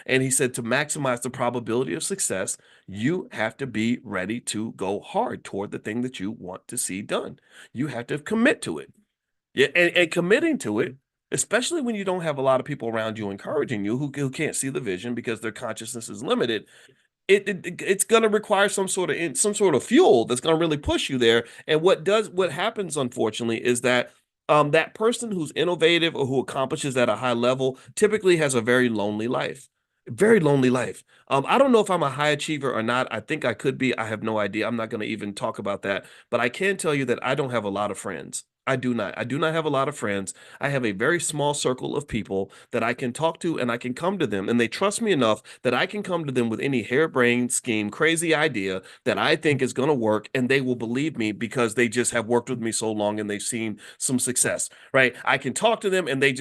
And he said to maximize the probability of success, you have to be ready to go hard toward the thing that you want to see done. You have to commit to it. Yeah, and committing to it, especially when you don't have a lot of people around you encouraging you who can't see the vision because their consciousness is limited, it's going to require some sort of fuel that's going to really push you there. And what happens, unfortunately, is that that person who's innovative or who accomplishes at a high level typically has a very lonely life. Very lonely life. I don't know if I'm a high achiever or not. I think I could be. I have no idea. I'm not going to even talk about that. But I can tell you that I don't have a lot of friends. I do not. I do not have a lot of friends. I have a very small circle of people that I can talk to and I can come to them and they trust me enough that I can come to them with any harebrained scheme, crazy idea that I think is going to work and they will believe me because they just have worked with me so long and they've seen some success, right? I can talk to them and they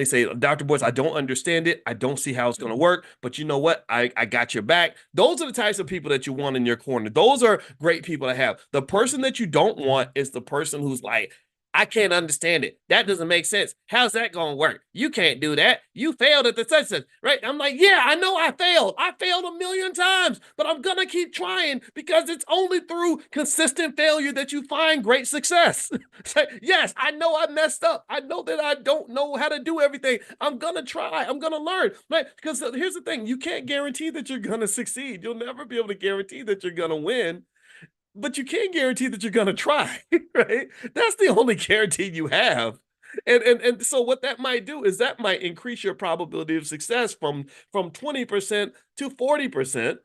say, Dr. Boyce, I don't understand it. I don't see how it's going to work, but you know what? I got your back. Those are the types of people that you want in your corner. Those are great people to have. The person that you don't want is the person who's like, I can't understand it. That doesn't make sense. How's that going to work? You can't do that. You failed at the such, right? I'm like, yeah, I know I failed. I failed a million times, but I'm going to keep trying because it's only through consistent failure that you find great success. Yes, I know I messed up. I know that I don't know how to do everything. I'm going to try. I'm going to learn, right? Because here's the thing. You can't guarantee that you're going to succeed. You'll never be able to guarantee that you're going to win, but you can't guarantee that you're going to try, right? That's the only guarantee you have. And so what that might do is that might increase your probability of success from 20% to 40%,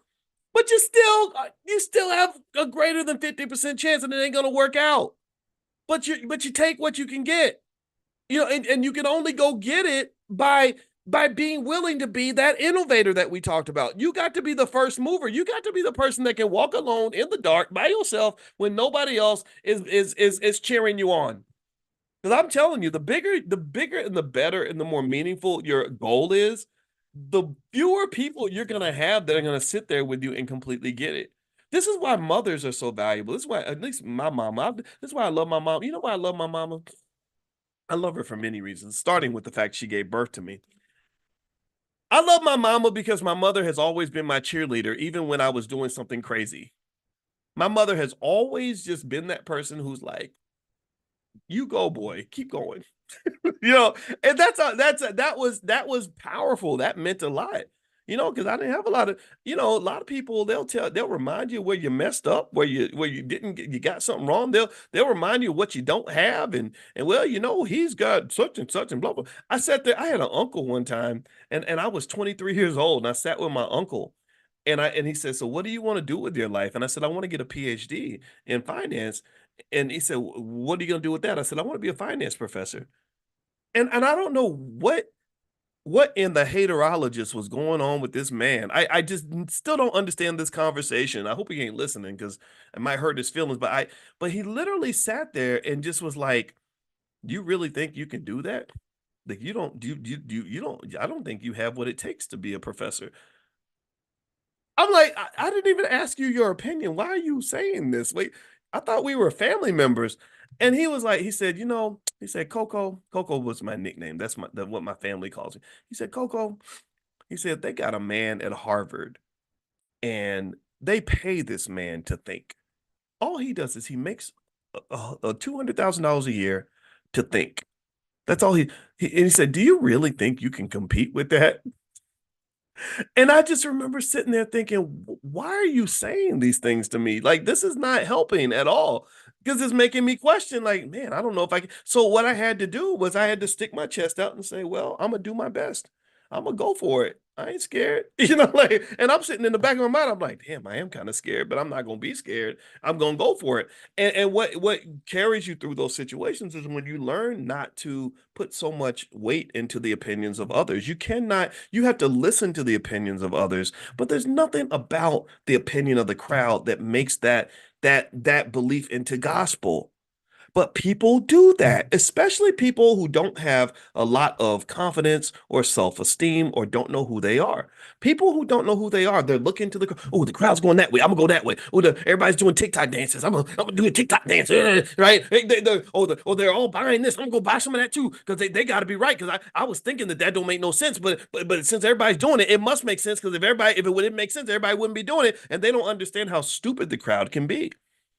but you still have a greater than 50% chance and it ain't going to work out. But you take what you can get. And you can only go get it by being willing to be that innovator that we talked about. You got to be the first mover. You got to be the person that can walk alone in the dark by yourself when nobody else is cheering you on. Because I'm telling you, the bigger and the better and the more meaningful your goal is, the fewer people you're gonna have that are gonna sit there with you and completely get it. This is why mothers are so valuable. This is why, at least my mama, this is why I love my mom. You know why I love my mama? I love her for many reasons, starting with the fact she gave birth to me. I love my mama because my mother has always been my cheerleader, even when I was doing something crazy. My mother has always just been that person who's like, "You go, boy, keep going." you know, and that was powerful. That meant a lot. Because I didn't have a lot of, a lot of people they'll remind you where you messed up, where you didn't you got something wrong. They'll remind you what you don't have, and well, he's got such and such and blah blah. I sat there. I had an uncle one time, and I was 23 years old, and I sat with my uncle, and he said, "So what do you want to do with your life?" And I said, "I want to get a PhD in finance." And he said, "What are you going to do with that?" I said, "I want to be a finance professor." And I don't know what in the haterologist was going on with this man. I just still don't understand this conversation. I hope he ain't listening because it might hurt his feelings. But he literally sat there and just was like, "You really think you can do that? Like you don't you don't. I don't think you have what it takes to be a professor." I'm like, I didn't even ask you your opinion. Why are you saying this? Wait, I thought we were family members. And he was like, he said, he said, Coco was my nickname. That's what my family calls me. He said, Coco, he said, they got a man at Harvard and they pay this man to think. All he does is he makes $200,000 a year to think. That's all and he said, do you really think you can compete with that? And I just remember sitting there thinking, why are you saying these things to me? Like, this is not helping at all because it's making me question, like, man, I don't know if I can. So, what I had to do was I had to stick my chest out and say, well, I'm going to do my best. I'm gonna go for it. I ain't scared. You know, like, and I'm sitting in the back of my mind, I'm like, damn, I am kind of scared, but I'm not gonna be scared. I'm gonna go for it. And what carries you through those situations is when you learn not to put so much weight into the opinions of others. You have to listen to the opinions of others, but there's nothing about the opinion of the crowd that makes that belief into gospel. But people do that, especially people who don't have a lot of confidence or self-esteem or don't know who they are. People who don't know who they are, they're looking to oh, the crowd's going that way. I'm gonna go that way. Oh, everybody's doing TikTok dances. I'm gonna do a TikTok dance, right? They're all buying this. I'm gonna go buy some of that too because they got to be right. Because I was thinking that don't make no sense, but since everybody's doing it, it must make sense. Because if it wouldn't make sense, everybody wouldn't be doing it, and they don't understand how stupid the crowd can be.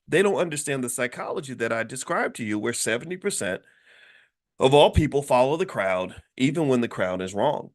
They don't understand the psychology that I described to you, where 70% of all people follow the crowd, even when the crowd is wrong.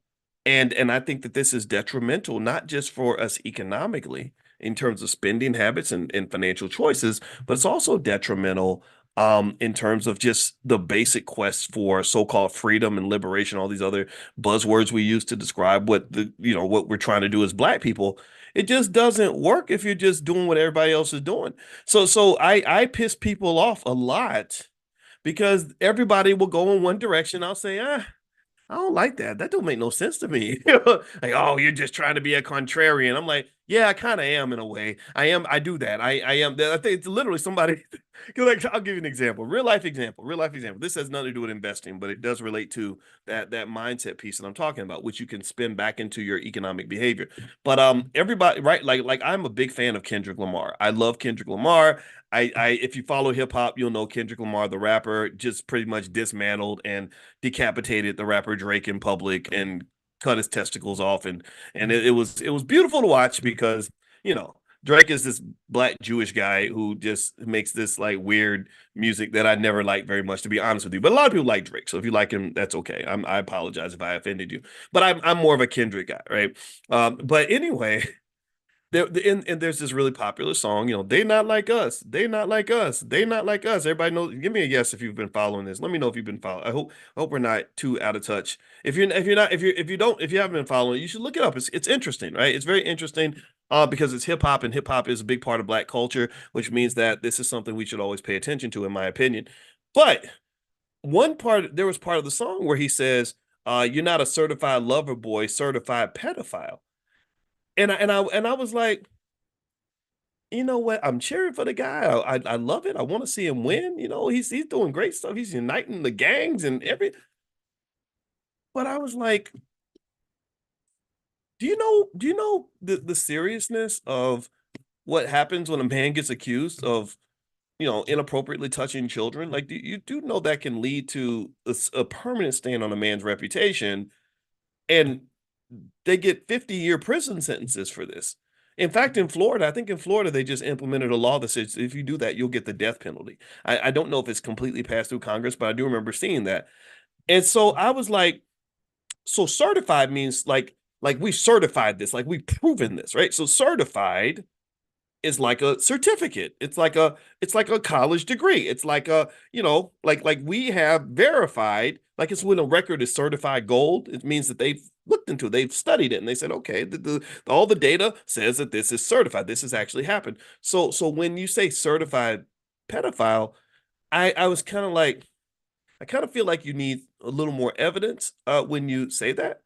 And I think that this is detrimental, not just for us economically in terms of spending habits and financial choices, but it's also detrimental in terms of just the basic quest for so-called freedom and liberation, all these other buzzwords we use to describe what we're trying to do as Black people. It just doesn't work if you're just doing what everybody else is doing. So I piss people off a lot because everybody will go in one direction. I'll say, I don't like that. That don't make no sense to me. Like, oh, you're just trying to be a contrarian. I'm like, yeah, I kind of am in a way. I am. I do that. I am. I think it's literally somebody. Like, I'll give you an example, real life example, real life example. This has nothing to do with investing, but it does relate to that mindset piece that I'm talking about, which you can spin back into your economic behavior. But everybody, right? Like I'm a big fan of Kendrick Lamar. I love Kendrick Lamar. If you follow hip hop, you'll know Kendrick Lamar, the rapper, just pretty much dismantled and decapitated the rapper Drake in public and cut his testicles off, and it was beautiful to watch because you know Drake is this Black Jewish guy who just makes this like weird music that I never liked very much, to be honest with you. But a lot of people like Drake, so if you like him, that's okay. I apologize if I offended you, but I'm more of a Kendrick guy, right? But anyway, and there's this really popular song, they not like us, they not like us, they not like us. Everybody knows. Give me a yes if you've been following this. Let me know if you've been following. I hope we're not too out of touch. If you're not if you haven't been following, you should look it up. It's interesting, right? It's very interesting because it's hip hop, and hip hop is a big part of Black culture, which means that this is something we should always pay attention to, in my opinion. But there was part of the song where he says, "You're not a certified lover boy, certified pedophile." And I was like, you know what? I'm cheering for the guy. I love it. I want to see him win. He's doing great stuff. He's uniting the gangs and every. But I was like, do you know the seriousness of what happens when a man gets accused of inappropriately touching children? Like, you do know that can lead to a permanent stain on a man's reputation, and they get 50-year prison sentences for this. In fact, in Florida, I think in Florida, they just implemented a law that says if you do that, you'll get the death penalty. I don't know if it's completely passed through Congress, but I do remember seeing that. And so I was like, so certified means like we certified this, like we've proven this, right? So certified is like a certificate. It's like a college degree. It's like a, like we have verified, like it's when a record is certified gold, it means that they've looked into it, they've studied it, and they said, okay, all the data says that this is certified. This has actually happened. So when you say certified pedophile, I was kind of like, I kind of feel like you need a little more evidence when you say that.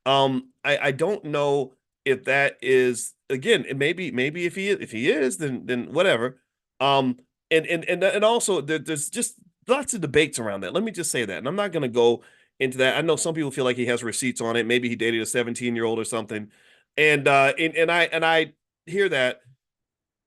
I don't know if that is, again, maybe if he is, then whatever. Um, and also there's just lots of debates around that. Let me just say that, and I'm not gonna go into that. I know some people feel like he has receipts on it. Maybe he dated a 17-year-old or something, and I hear that.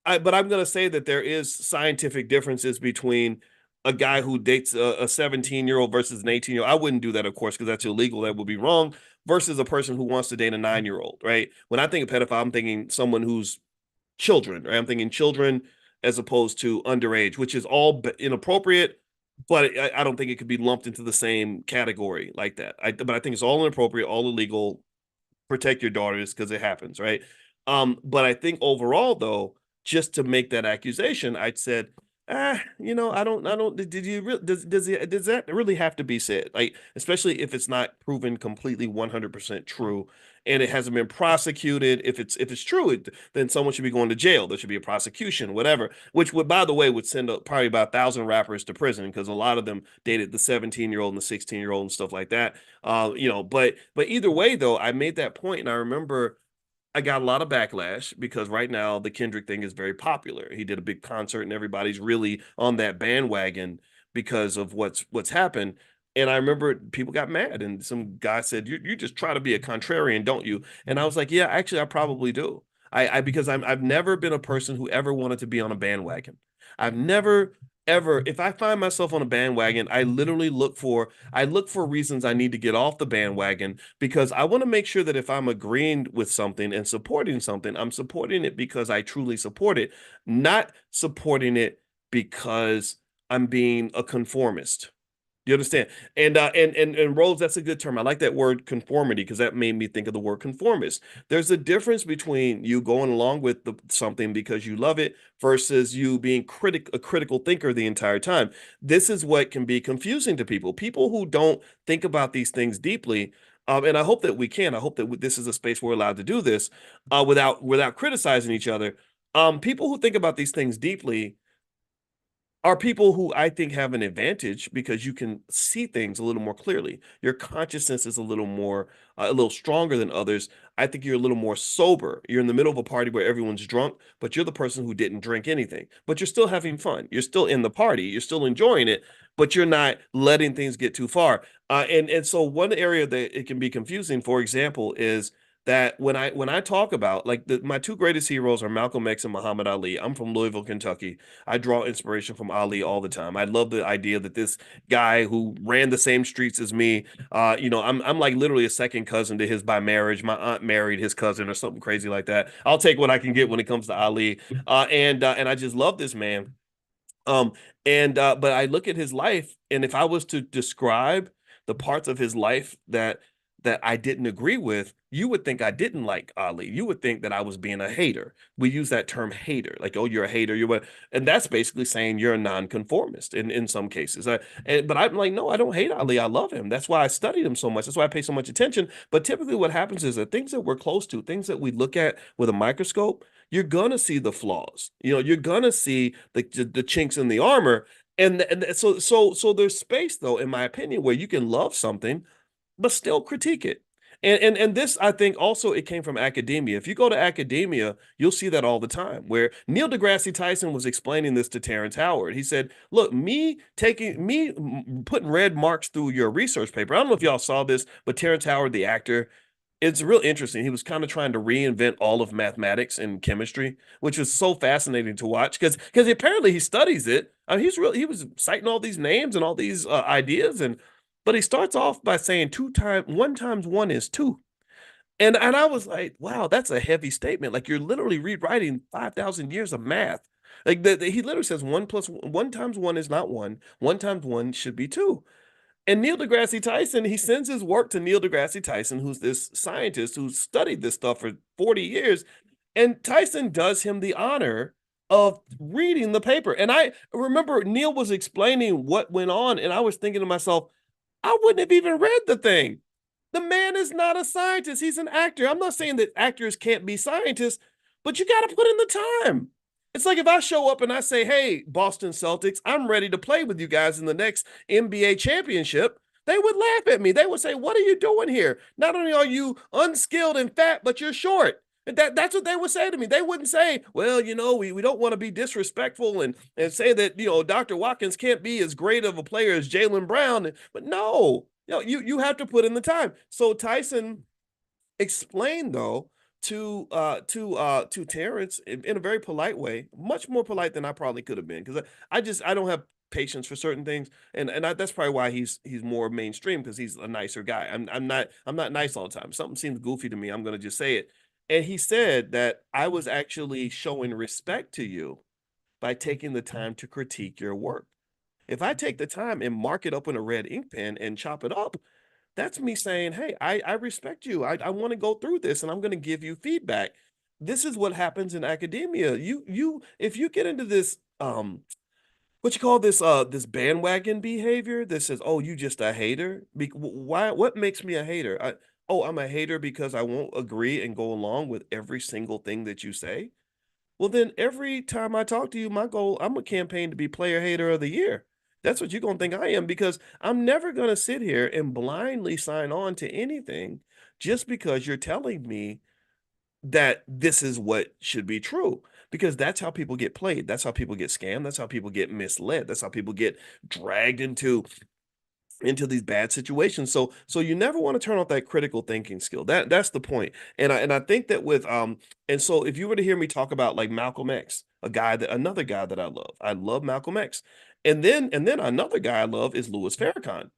But I'm going to say that there is scientific differences between a guy who dates a 17-year-old versus an 18-year-old. I wouldn't do that, of course, because that's illegal. That would be wrong. Versus a person who wants to date a 9-year-old, right? When I think of pedophile, I'm thinking someone who's children, right? I'm thinking children as opposed to underage, which is all inappropriate, but I don't think it could be lumped into the same category like that. But I think it's all inappropriate, all illegal. Protect your daughters because it happens, right? But I think overall, though, just to make that accusation, I don't. Did you really, does that really have to be said? Like, especially if it's not proven completely 100% true and it hasn't been prosecuted. If it's true, then someone should be going to jail. There should be a prosecution, whatever. Which would, by the way, would send probably about 1,000 rappers to prison because a lot of them dated the 17-year-old and the 16-year-old and stuff like that. But either way, though, I made that point, and I remember I got a lot of backlash because right now the Kendrick thing is very popular. He did a big concert and everybody's really on that bandwagon because of what's happened. And I remember people got mad and some guy said, "You just try to be a contrarian, don't you?" And I was like, "Yeah, actually, I probably do. I because I've never been a person who ever wanted to be on a bandwagon. I've never ever, if I find myself on a bandwagon, I look for reasons I need to get off the bandwagon because I want to make sure that if I'm agreeing with something and supporting something, I'm supporting it because I truly support it, not supporting it because I'm being a conformist. You understand? And Rose, that's a good term. I like that word conformity because that made me think of the word conformist. There's a difference between you going along with something because you love it versus you being a critical thinker the entire time. This is what can be confusing to people. People who don't think about these things deeply. And I hope that we can. I hope that this is a space we're allowed to do this without criticizing each other. People who think about these things deeply are people who I think have an advantage because you can see things a little more clearly. Your consciousness is a little stronger than others. I think you're a little more sober. You're in the middle of a party where everyone's drunk, but you're the person who didn't drink anything. But you're still having fun. You're still in the party. You're still enjoying it, but you're not letting things get too far. And so one area that it can be confusing, for example, is that when I talk about like my two greatest heroes are Malcolm X and Muhammad Ali. I'm from Louisville, Kentucky. I draw inspiration from Ali all the time. I love the idea that this guy who ran the same streets as me, I'm like literally a second cousin to his by marriage. My aunt married his cousin or something crazy like that. I'll take what I can get when it comes to Ali. And I just love this man. Um, but I look at his life, and if I was to describe the parts of his life that I didn't agree with, you would think I didn't like Ali. You would think that I was being a hater. We use that term hater, like, oh, you're a hater, you're what, and that's basically saying you're a nonconformist in some cases. But I'm like, no, I don't hate Ali. I love him. That's why I studied him so much. That's why I pay so much attention. But typically, what happens is that things that we're close to, things that we look at with a microscope, you're gonna see the flaws. You're gonna see the chinks in the armor. And so there's space though, in my opinion, where you can love something but still critique it. And this, I think, also it came from academia. If you go to academia, you'll see that all the time. Where Neil deGrasse Tyson was explaining this to Terrence Howard. He said, "Look, me putting red marks through your research paper. I don't know if y'all saw this, but Terrence Howard, the actor, it's real interesting. He was kind of trying to reinvent all of mathematics and chemistry, which was so fascinating to watch because apparently he studies it. He was citing all these names and all these ideas, and but he starts off by saying one times one is two. And I was like, wow, that's a heavy statement. Like you're literally rewriting 5,000 years of math. Like he literally says one times one is not one. One times one should be two. And Neil deGrasse Tyson, he sends his work to Neil deGrasse Tyson, who's this scientist who's studied this stuff for 40 years. And Tyson does him the honor of reading the paper. And I remember Neil was explaining what went on, and I was thinking to myself, I wouldn't have even read the thing. The man is not a scientist. He's an actor. I'm not saying that actors can't be scientists, but you got to put in the time. It's like if I show up and I say, hey, Boston Celtics, I'm ready to play with you guys in the next NBA championship. They would laugh at me. They would say, what are you doing here? Not only are you unskilled and fat, but you're short. That's what they would say to me. They wouldn't say, well, we don't want to be disrespectful and say that, Dr. Watkins can't be as great of a player as Jaylen Brown. But no, you have to put in the time. So Tyson explained though to Terrence in a very polite way, much more polite than I probably could have been, because I don't have patience for certain things, and that's probably why he's more mainstream because he's a nicer guy. I'm not nice all the time. Something seems goofy to me, I'm gonna just say it. And he said that I was actually showing respect to you by taking the time to critique your work. If I take the time and mark it up in a red ink pen and chop it up, that's me saying, hey, I respect you. I want to go through this and I'm going to give you feedback. This is what happens in academia. If you get into this what you call this this bandwagon behavior that says, "Oh, you just a hater." Why? What makes me a hater? Oh, I'm a hater because I won't agree and go along with every single thing that you say. Well, then every time I talk to you, my goal, I'm a campaign to be player hater of the year. That's what you're gonna think I am because I'm never gonna sit here and blindly sign on to anything just because you're telling me that this is what should be true, because that's how people get played. That's how people get scammed. That's how people get misled. That's how people get dragged into these bad situations. So you never want to turn off that critical thinking skill. That's the point. And I think that with and so if you were to hear me talk about like Malcolm X, another guy that I love. I love Malcolm X. And then another guy I love is Louis Farrakhan.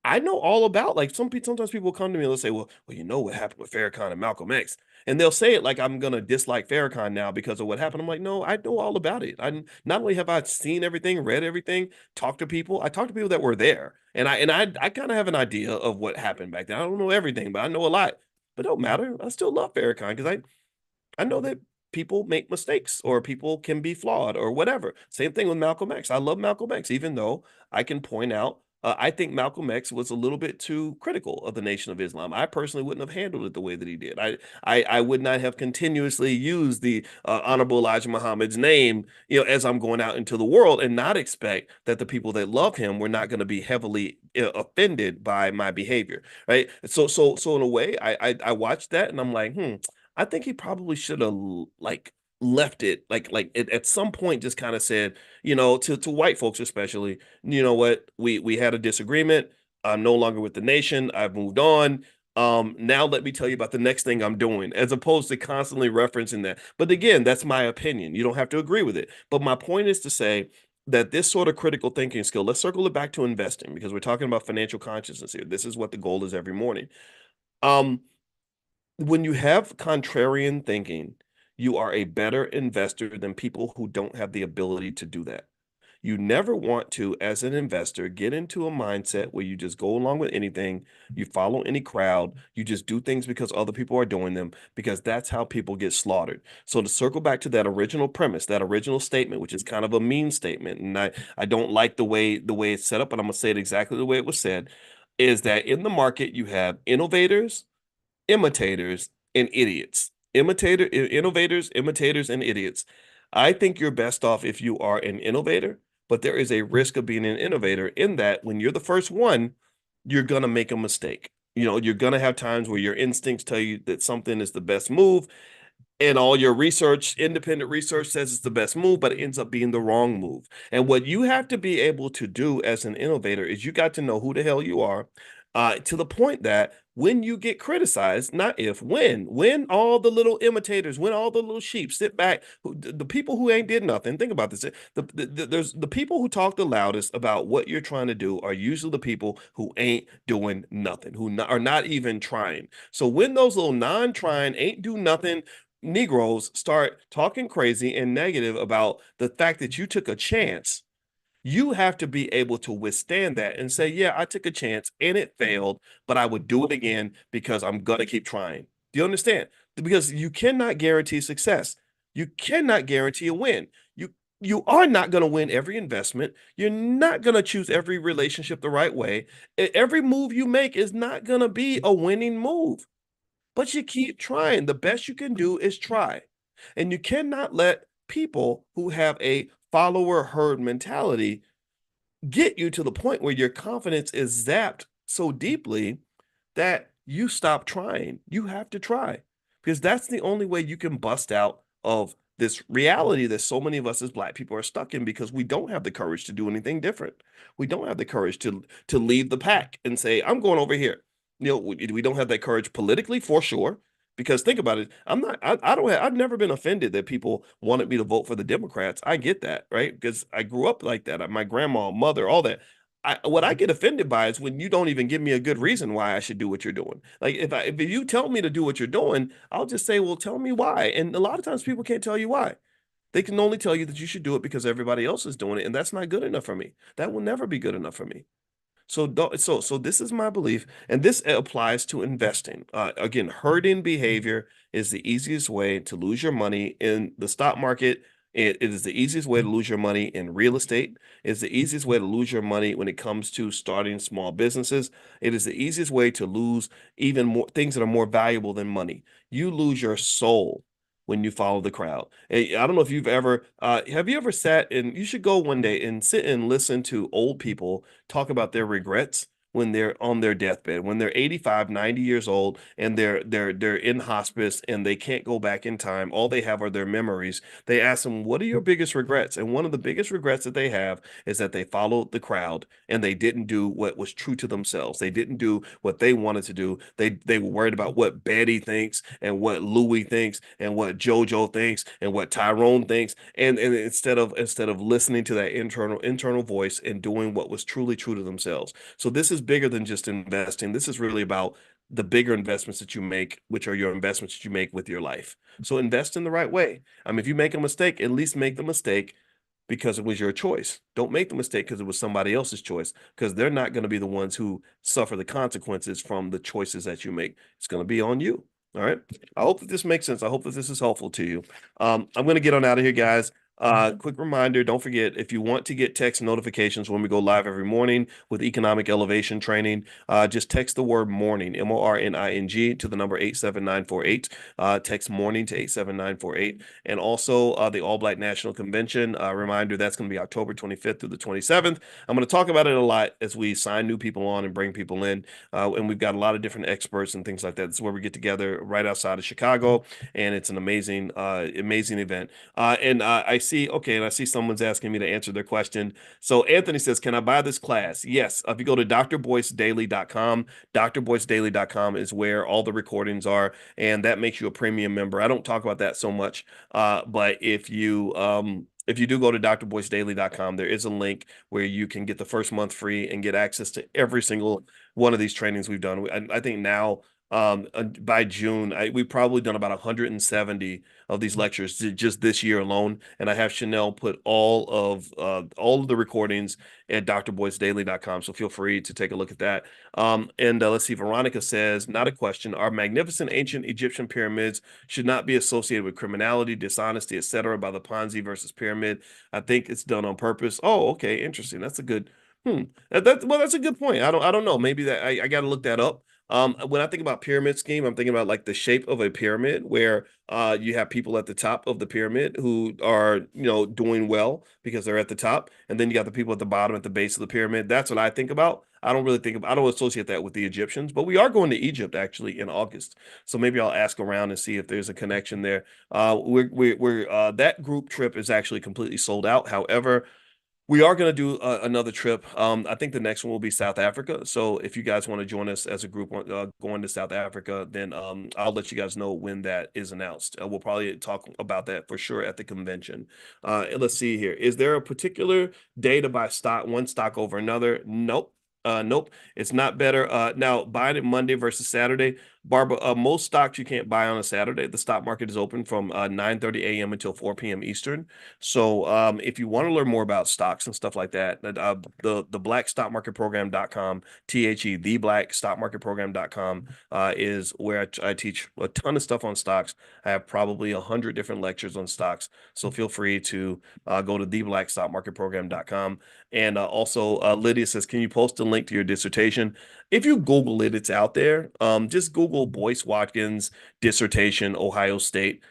I know all about like sometimes people come to me and they'll say, well, you know what happened with Farrakhan and Malcolm X, and they'll say it like I'm gonna dislike Farrakhan now because of what happened. I'm like, no, I know all about it. I not only have I seen everything, read everything, talked to people, I talked to people that were there, and I kind of have an idea of what happened back then. I don't know everything, but I know a lot. But it don't matter. I still love Farrakhan because I know that people make mistakes or people can be flawed or whatever. Same thing with Malcolm X. I love Malcolm X, even though I can point out, I think Malcolm X was a little bit too critical of the Nation of Islam. I personally wouldn't have handled it the way that he did. I would not have continuously used the Honorable Elijah Muhammad's name, as I'm going out into the world and not expect that the people that love him were not going to be heavily offended by my behavior, right? So in a way, I watched that and I'm like, I think he probably should have like left it like at some point just kind of said, to white folks especially, you know what, we had a disagreement. I'm no longer with the nation. I've moved on. Now let me tell you about the next thing I'm doing, as opposed to constantly referencing that. But again, that's my opinion. You don't have to agree with it. But my point is to say that this sort of critical thinking skill, let's circle it back to investing because we're talking about financial consciousness here. This is what the goal is every morning. Um, when you have contrarian thinking, you are a better investor than people who don't have the ability to do that. You never want to, as an investor, get into a mindset where you just go along with anything, you follow any crowd, you just do things because other people are doing them, because that's how people get slaughtered. So to circle back to that original premise, that original statement, which is kind of a mean statement, and I don't like the way it's set up, but I'm gonna say it exactly the way it was said, is that in the market you have innovators, imitators, and idiots. Innovators, imitators, and idiots. I think you're best off if you are an innovator, but there is a risk of being an innovator in that when you're the first one, you're going to make a mistake. You're going to have times where your instincts tell you that something is the best move, and all your research, independent research says it's the best move, but it ends up being the wrong move. And what you have to be able to do as an innovator is you got to know who the hell you are, to the point that when you get criticized, not if, when all the little imitators, when all the little sheep sit back, the people who ain't did nothing, think about this. There's the people who talk the loudest about what you're trying to do are usually the people who ain't doing nothing, are not even trying. So when those little non-trying, ain't do nothing Negroes start talking crazy and negative about the fact that you took a chance, you have to be able to withstand that and say, yeah, I took a chance and it failed, but I would do it again because I'm going to keep trying. Do you understand? Because you cannot guarantee success. You cannot guarantee a win. You are not going to win every investment. You're not going to choose every relationship the right way. Every move you make is not going to be a winning move, but you keep trying. The best you can do is try. And you cannot let people who have a follower herd mentality get you to the point where your confidence is zapped so deeply that you stop trying. You have to try because that's the only way you can bust out of this reality that so many of us as Black people are stuck in, because we don't have the courage to do anything different. We don't have the courage to leave the pack and say, I'm going over here. We don't have that courage politically, for sure. Because think about it, I don't have, I've never been offended that people wanted me to vote for the Democrats. I get that, right? Because I grew up like that. My grandma, mother, all that. What I get offended by is when you don't even give me a good reason why I should do what you're doing. Like if you tell me to do what you're doing, I'll just say, well, tell me why. And a lot of times people can't tell you why. They can only tell you that you should do it because everybody else is doing it, and that's not good enough for me. That will never be good enough for me. So this is my belief, and this applies to investing. Again, herding behavior is the easiest way to lose your money in the stock market. It is the easiest way to lose your money in real estate. It's the easiest way to lose your money when it comes to starting small businesses. It is the easiest way to lose even more things that are more valuable than money. You lose your soul when you follow the crowd. I don't know if you've ever, have you ever sat and you should go one day and sit and listen to old people talk about their regrets when they're on their deathbed, when they're 85, 90 years old and they're in hospice and they can't go back in time. All they have are their memories. They ask them, "What are your biggest regrets?" And one of the biggest regrets that they have is that they followed the crowd and they didn't do what was true to themselves. They didn't do what they wanted to do. They were worried about what Betty thinks and what Louis thinks and what JoJo thinks and what Tyrone thinks. And instead of listening to that internal voice and doing what was truly true to themselves. So this is bigger than just investing. This is really about the bigger investments that you make, which are your investments that you make with your life. So invest in the right way. I mean, if you make a mistake, at least make the mistake because it was your choice. Don't make the mistake because it was somebody else's choice, because they're not going to be the ones who suffer the consequences from the choices that you make. It's going to be on you. All right. I hope that this makes sense. I hope that this is helpful to you. I'm going to get on out of here, guys. Quick reminder, don't forget, if you want to get text notifications when we go live every morning with economic elevation training, just text the word morning, MORNING, to the number 87948. Text morning to 87948. And also the All Black National Convention, reminder, that's going to be October 25th through the 27th. I'm going to talk about it a lot as we sign new people on and bring people in. And we've got a lot of different experts and things like that. This is where we get together right outside of Chicago, and it's an amazing event. And I see someone's asking me to answer their question. So Anthony says, can I buy this class? Yes. If you go to drboycedaily.com, drboycedaily.com is where all the recordings are, and that makes you a premium member. I don't talk about that so much, but if you do go to drboycedaily.com, there is a link where you can get the first month free and get access to every single one of these trainings we've done. I think now by June, we've probably done about 170 of these lectures just this year alone. And I have Chanel put all of the recordings at drboycedaily.com. So feel free to take a look at that. And let's see, Veronica says, not a question. Our magnificent ancient Egyptian pyramids should not be associated with criminality, dishonesty, etc. by the Ponzi versus pyramid. I think it's done on purpose. Oh, okay, interesting. That's a good. That's a good point. I don't know. Maybe that I got to look that up. When I think about pyramid scheme, I'm thinking about like the shape of a pyramid where you have people at the top of the pyramid who are, doing well because they're at the top. And then you got the people at the bottom at the base of the pyramid. That's what I think about. I don't associate that with the Egyptians, but we are going to Egypt actually in August. So maybe I'll ask around and see if there's a connection there. That group trip is actually completely sold out. However, we are going to do another trip. I think the next one will be South Africa. So if you guys want to join us as a group going to South Africa, then I'll let you guys know when that is announced. We'll probably talk about that for sure at the convention. Let's see here. Is there a particular day to buy one stock over another? Nope. Nope, it's not better. Now buying it Monday versus Saturday, Barbara. Most stocks you can't buy on a Saturday. The stock market is open from 9:30 a.m. until 4 p.m. Eastern. So if you want to learn more about stocks and stuff like that, the blackstockmarketprogram.com, the blackstockmarketprogram.com is where I teach a ton of stuff on stocks. I have probably 100 different lectures on stocks. So feel free to go to theblackstockmarketprogram.com. And also, Lydia says, can you post a link to your dissertation? If you Google it, it's out there. Just Google Boyce Watkins dissertation, Ohio State.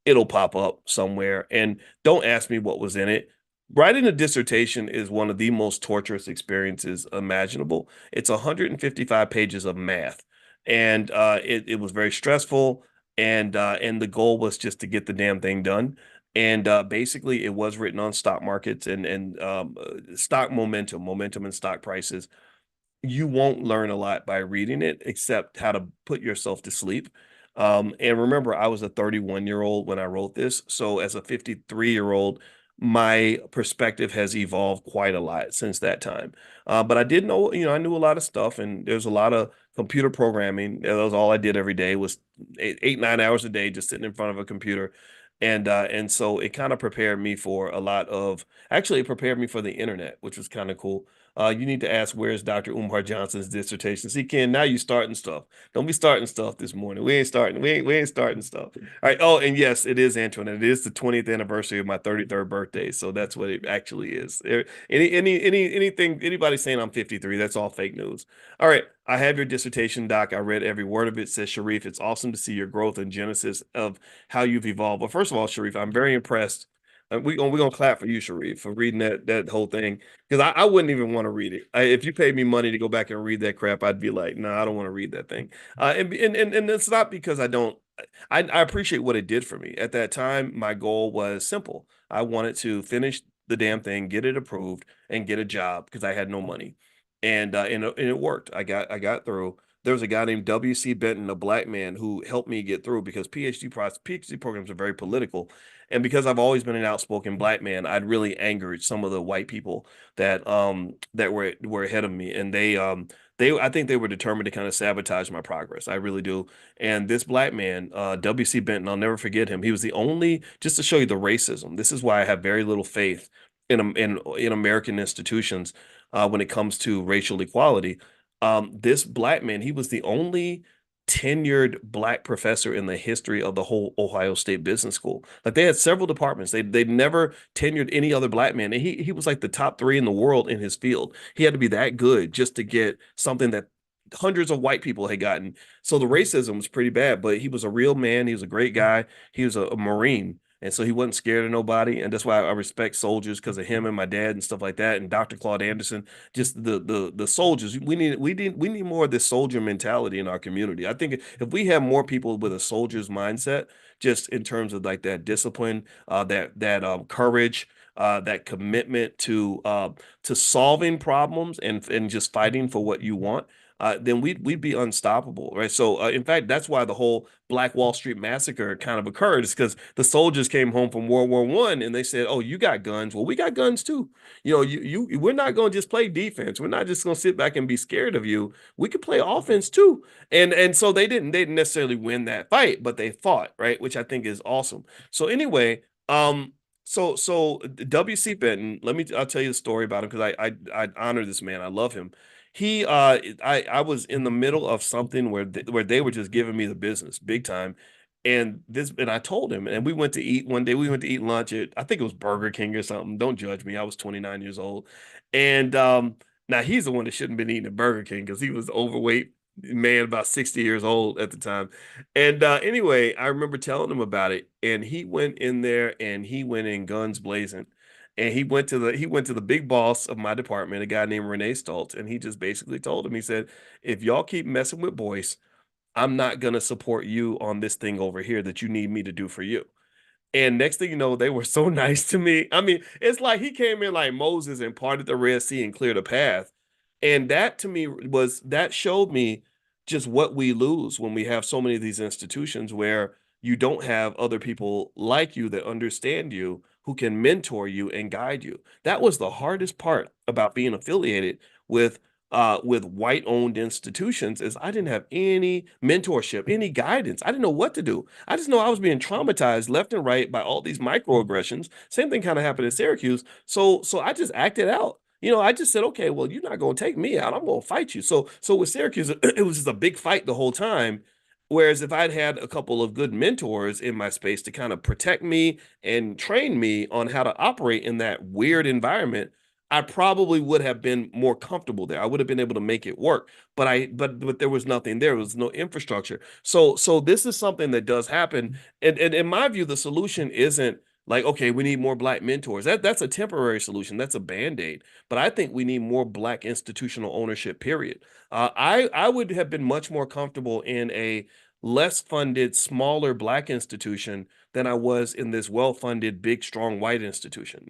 It'll pop up somewhere. And don't ask me what was in it. Writing a dissertation is one of the most torturous experiences imaginable. It's 155 pages of math, and it was very stressful. And the goal was just to get the damn thing done. And basically, it was written on stock markets and stock momentum and stock prices. You won't learn a lot by reading it except how to put yourself to sleep. And remember, I was a 31-year-old when I wrote this. So as a 53-year-old, my perspective has evolved quite a lot since that time. But I did know, I knew a lot of stuff, and there's a lot of computer programming. That was all I did every day was 9 hours a day, just sitting in front of a computer. And so it kind of prepared me for a lot of, actually it prepared me for the internet, which was kind of cool. You need to ask where's Dr. Umar Johnson's dissertation. See, Ken, now you starting stuff. Don't be starting stuff this morning. We ain't starting. We ain't starting stuff. All right. Oh, and yes, it is Antoinette. It is the 20th anniversary of my 33rd birthday. So that's what it actually is. Anything, anybody saying I'm 53, that's all fake news. All right. I have your dissertation, Doc. I read every word of it. Says Sharif, it's awesome to see your growth and genesis of how you've evolved. But first of all, Sharif, I'm very impressed. We gonna clap for you, Sharif, for reading that whole thing. Because I wouldn't even want to read it. If you paid me money to go back and read that crap, I'd be like, no, I don't want to read that thing. And it's not because I don't. I appreciate what it did for me. At that time, my goal was simple. I wanted to finish the damn thing, get it approved, and get a job because I had no money. And it worked. I got through. There was a guy named W.C. Benton, a black man, who helped me get through because PhD programs are very political. And because I've always been an outspoken black man, I'd really angered some of the white people that were ahead of me. And they I think they were determined to kind of sabotage my progress. I really do. And this black man, W.C. Benton, I'll never forget him. He was the only, just to show you the racism. This is why I have very little faith in American institutions when it comes to racial equality. This black man, he was the only tenured black professor in the history of the whole Ohio State Business School. Like they had several departments. They'd never tenured any other black man. And he was like the top three in the world in his field. He had to be that good just to get something that hundreds of white people had gotten. So the racism was pretty bad, but he was a real man. He was a great guy. He was a Marine. And so he wasn't scared of nobody. And that's why I respect soldiers because of him and my dad and stuff like that. And Dr. Claude Anderson, just the soldiers. We need more of this soldier mentality in our community. I think if we have more people with a soldier's mindset, just in terms of like that discipline, that courage, that commitment to solving problems and just fighting for what you want, then we'd be unstoppable, right? So, in fact, that's why the whole Black Wall Street massacre kind of occurred, is because the soldiers came home from World War I and they said, "Oh, you got guns? Well, we got guns too. We're not going to just play defense. We're not just going to sit back and be scared of you. We could play offense too." And so they didn't necessarily win that fight, but they fought, right? Which I think is awesome. So anyway, so W.C. Benton, I'll tell you the story about him because I honor this man. I love him. I was in the middle of something where they were just giving me the business big time. And I told him, and we went to eat one day. We went to eat lunch at, I think it was Burger King or something. Don't judge me. I was 29 years old. And now he's the one that shouldn't have been eating at Burger King because he was overweight man, about 60 years old at the time. And anyway, I remember telling him about it, and he went in there and he went in guns blazing. And he went to the big boss of my department, a guy named Renee Stoltz, and he just basically told him, he said, if y'all keep messing with Boyce, I'm not gonna support you on this thing over here that you need me to do for you. And next thing you know, they were so nice to me. I mean, it's like he came in like Moses and parted the Red Sea and cleared a path. And that to me that showed me just what we lose when we have so many of these institutions where you don't have other people like you that understand you, who can mentor you and guide you. That was the hardest part about being affiliated with white owned institutions, is I didn't have any mentorship, any guidance. I didn't know what to do. I just know I was being traumatized left and right by all these microaggressions. Same thing kind of happened in Syracuse. So I just acted out. I just said, okay, well, you're not going to take me out. I'm going to fight you. So with Syracuse, it was just a big fight the whole time. Whereas if I'd had a couple of good mentors in my space to kind of protect me and train me on how to operate in that weird environment, I probably would have been more comfortable there. I would have been able to make it work. But there was nothing there. There was no infrastructure. So this is something that does happen. And in my view, the solution isn't like, okay, we need more black mentors. That's a temporary solution. That's a band-aid. But I think we need more black institutional ownership, period. I would have been much more comfortable in a less funded, smaller black institution than I was in this well-funded, big, strong white institution.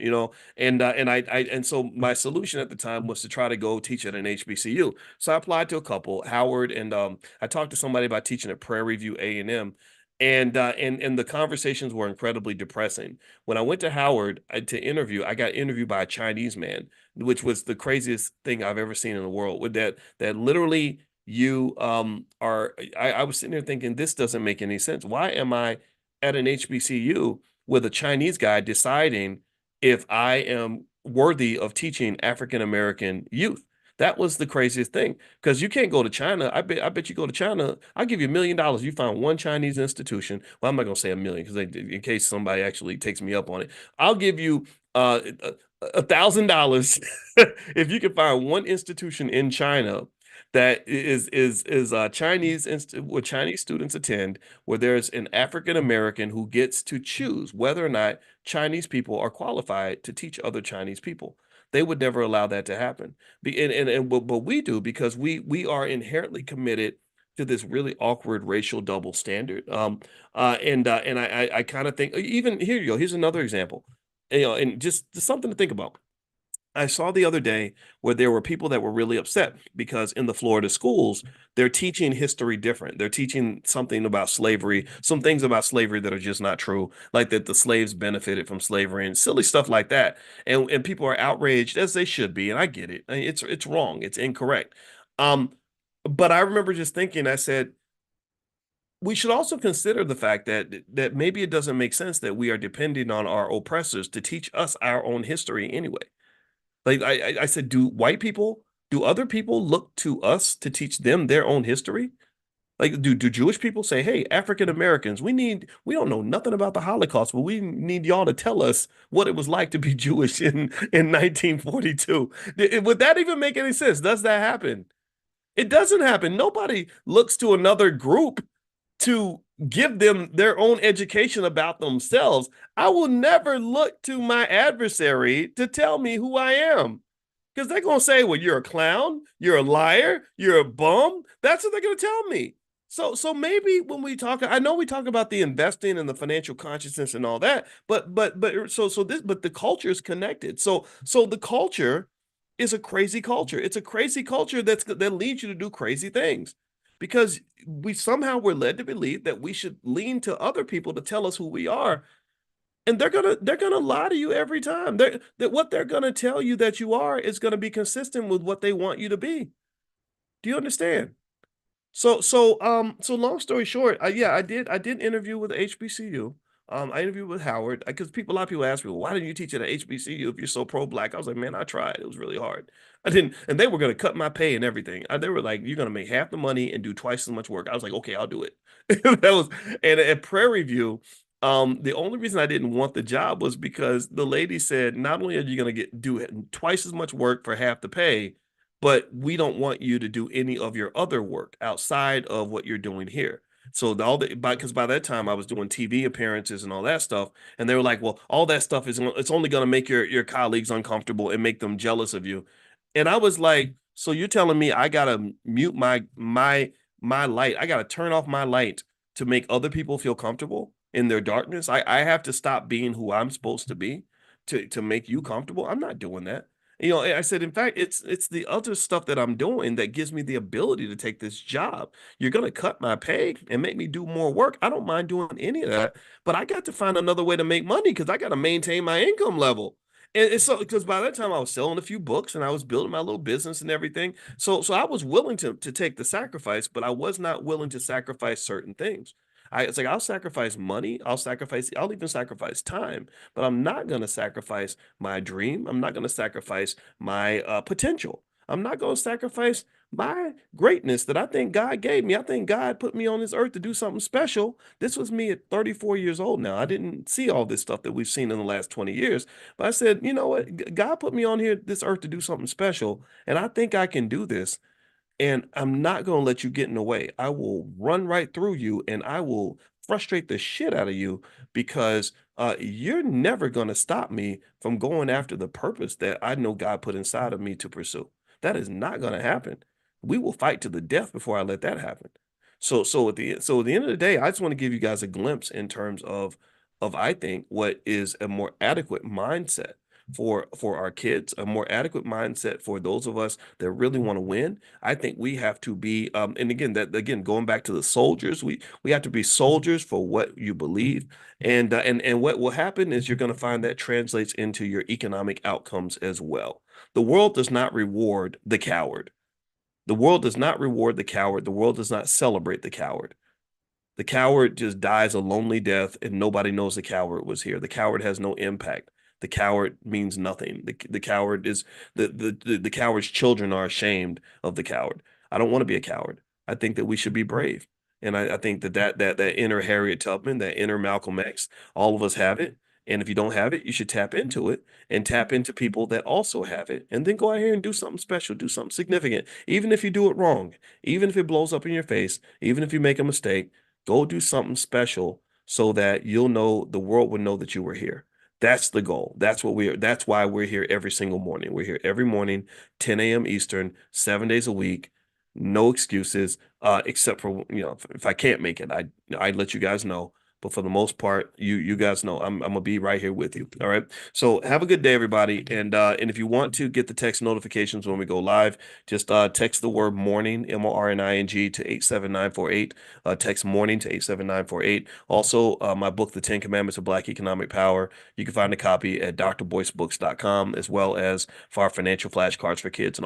And so my solution at the time was to try to go teach at an HBCU. So I applied to a couple, Howard, and I talked to somebody about teaching at Prairie View A&M. And the conversations were incredibly depressing. When I went to Howard to interview, I got interviewed by a Chinese man, which was the craziest thing I've ever seen in the world. With that literally you are I was sitting there thinking, this doesn't make any sense. Why am I at an HBCU with a Chinese guy deciding if I am worthy of teaching African American youth. That was the craziest thing because you can't go to China. I bet you go to China. I'll give you $1 million. You find one Chinese institution. Well, I'm not gonna say a million because in case somebody actually takes me up on it, I'll give you $1,000 if you can find one institution in China that is where Chinese students attend, where there's an African American who gets to choose whether or not Chinese people are qualified to teach other Chinese people. They would never allow that to happen. But we do because we are inherently committed to this really awkward racial double standard. And I kind of think even here you go. Here's another example. And just something to think about. I saw the other day where there were people that were really upset because in the Florida schools, they're teaching history different. They're teaching something about slavery, some things about slavery that are just not true, like that the slaves benefited from slavery and silly stuff like that. And people are outraged as they should be, and I get it. It's wrong. It's incorrect. Um, but I remember just thinking, I said, we should also consider the fact that maybe it doesn't make sense that we are depending on our oppressors to teach us our own history anyway. Like I said, do other people look to us to teach them their own history? Like, do Jewish people say, "Hey, African Americans, we don't know nothing about the Holocaust, but we need y'all to tell us what it was like to be Jewish in 1942." Would that even make any sense? Does that happen? It doesn't happen. Nobody looks to another group to give them their own education about themselves. I will never look to my adversary to tell me who I am. Because they're going to say, well, you're a clown, you're a liar, you're a bum. That's what they're going to tell me. So maybe when we talk, I know we talk about the investing and the financial consciousness and all that, but the culture is connected. So the culture is a crazy culture. It's a crazy culture that leads you to do crazy things because we're led to believe that we should lean to other people to tell us who we are, and they're gonna lie to you every time. That what they're gonna tell you that you are is gonna be consistent with what they want you to be. Do you understand? So long story short, yeah, I did interview with HBCU. I interviewed with Howard because a lot of people ask me, well, why didn't you teach at HBCU if you're so pro-black? I was like, man, I tried. It was really hard. I didn't, and they were going to cut my pay and everything. They were like, you're going to make half the money and do twice as much work. I was like, okay, I'll do it. That was, and at Prairie View, the only reason I didn't want the job was because the lady said, not only are you going to do twice as much work for half the pay, but we don't want you to do any of your other work outside of what you're doing here. So because by that time I was doing TV appearances and all that stuff, and they were like, "Well, all that stuff it's only going to make your colleagues uncomfortable and make them jealous of you." And I was like, "So you're telling me I gotta mute my light? I gotta turn off my light to make other people feel comfortable in their darkness? I have to stop being who I'm supposed to be to make you comfortable? I'm not doing that." I said, in fact, it's the other stuff that I'm doing that gives me the ability to take this job. You're gonna cut my pay and make me do more work. I don't mind doing any of that, but I got to find another way to make money because I got to maintain my income level. And so because by that time I was selling a few books and I was building my little business and everything. So I was willing to take the sacrifice, but I was not willing to sacrifice certain things. It's like I'll even sacrifice time, but I'm not going to sacrifice my dream. I'm not going to sacrifice my potential. I'm not going to sacrifice my greatness that I think God gave me. I think God put me on this earth to do something special. This was me at 34 years old now. I didn't see all this stuff that we've seen in the last 20 years. But I said, you know what? God put me on here, this earth to do something special. And I think I can do this. And I'm not going to let you get in the way. I will run right through you and I will frustrate the shit out of you because you're never going to stop me from going after the purpose that I know God put inside of me to pursue. That is not going to happen. We will fight to the death before I let that happen. So at the end of the day, I just want to give you guys a glimpse in terms of I think what is a more adequate mindset for our kids, a more adequate mindset for those of us that really want to win. I think we have to be, and again, going back to the soldiers, we have to be soldiers for what you believe, and what will happen is you're going to find that translates into your economic outcomes as well. The world does not reward the coward. The world does not reward the coward. The world does not celebrate the coward. The coward just dies a lonely death, and nobody knows the coward was here. The coward has no impact. The coward means nothing. The coward is the coward's children are ashamed of the coward. I don't want to be a coward. I think that we should be brave. And I think that inner Harriet Tubman, that inner Malcolm X, all of us have it. And if you don't have it, you should tap into it and tap into people that also have it. And then go out here and do something special, do something significant. Even if you do it wrong, even if it blows up in your face, even if you make a mistake, go do something special so that you'll know the world will know that you were here. That's the goal. That's what we are. That's why we're here every single morning. We're here every morning, 10 a.m. Eastern, 7 days a week. No excuses, except for, if I can't make it, I let you guys know. But for the most part, you guys know I'm gonna be right here with you. All right. So have a good day, everybody. And if you want to get the text notifications when we go live, just text the word morning, MORNING, to 87948. Text morning to 87948. Also, my book, The 10 Commandments of Black Economic Power. You can find a copy at drboycebooks.com, as well as for our financial flashcards for kids and all.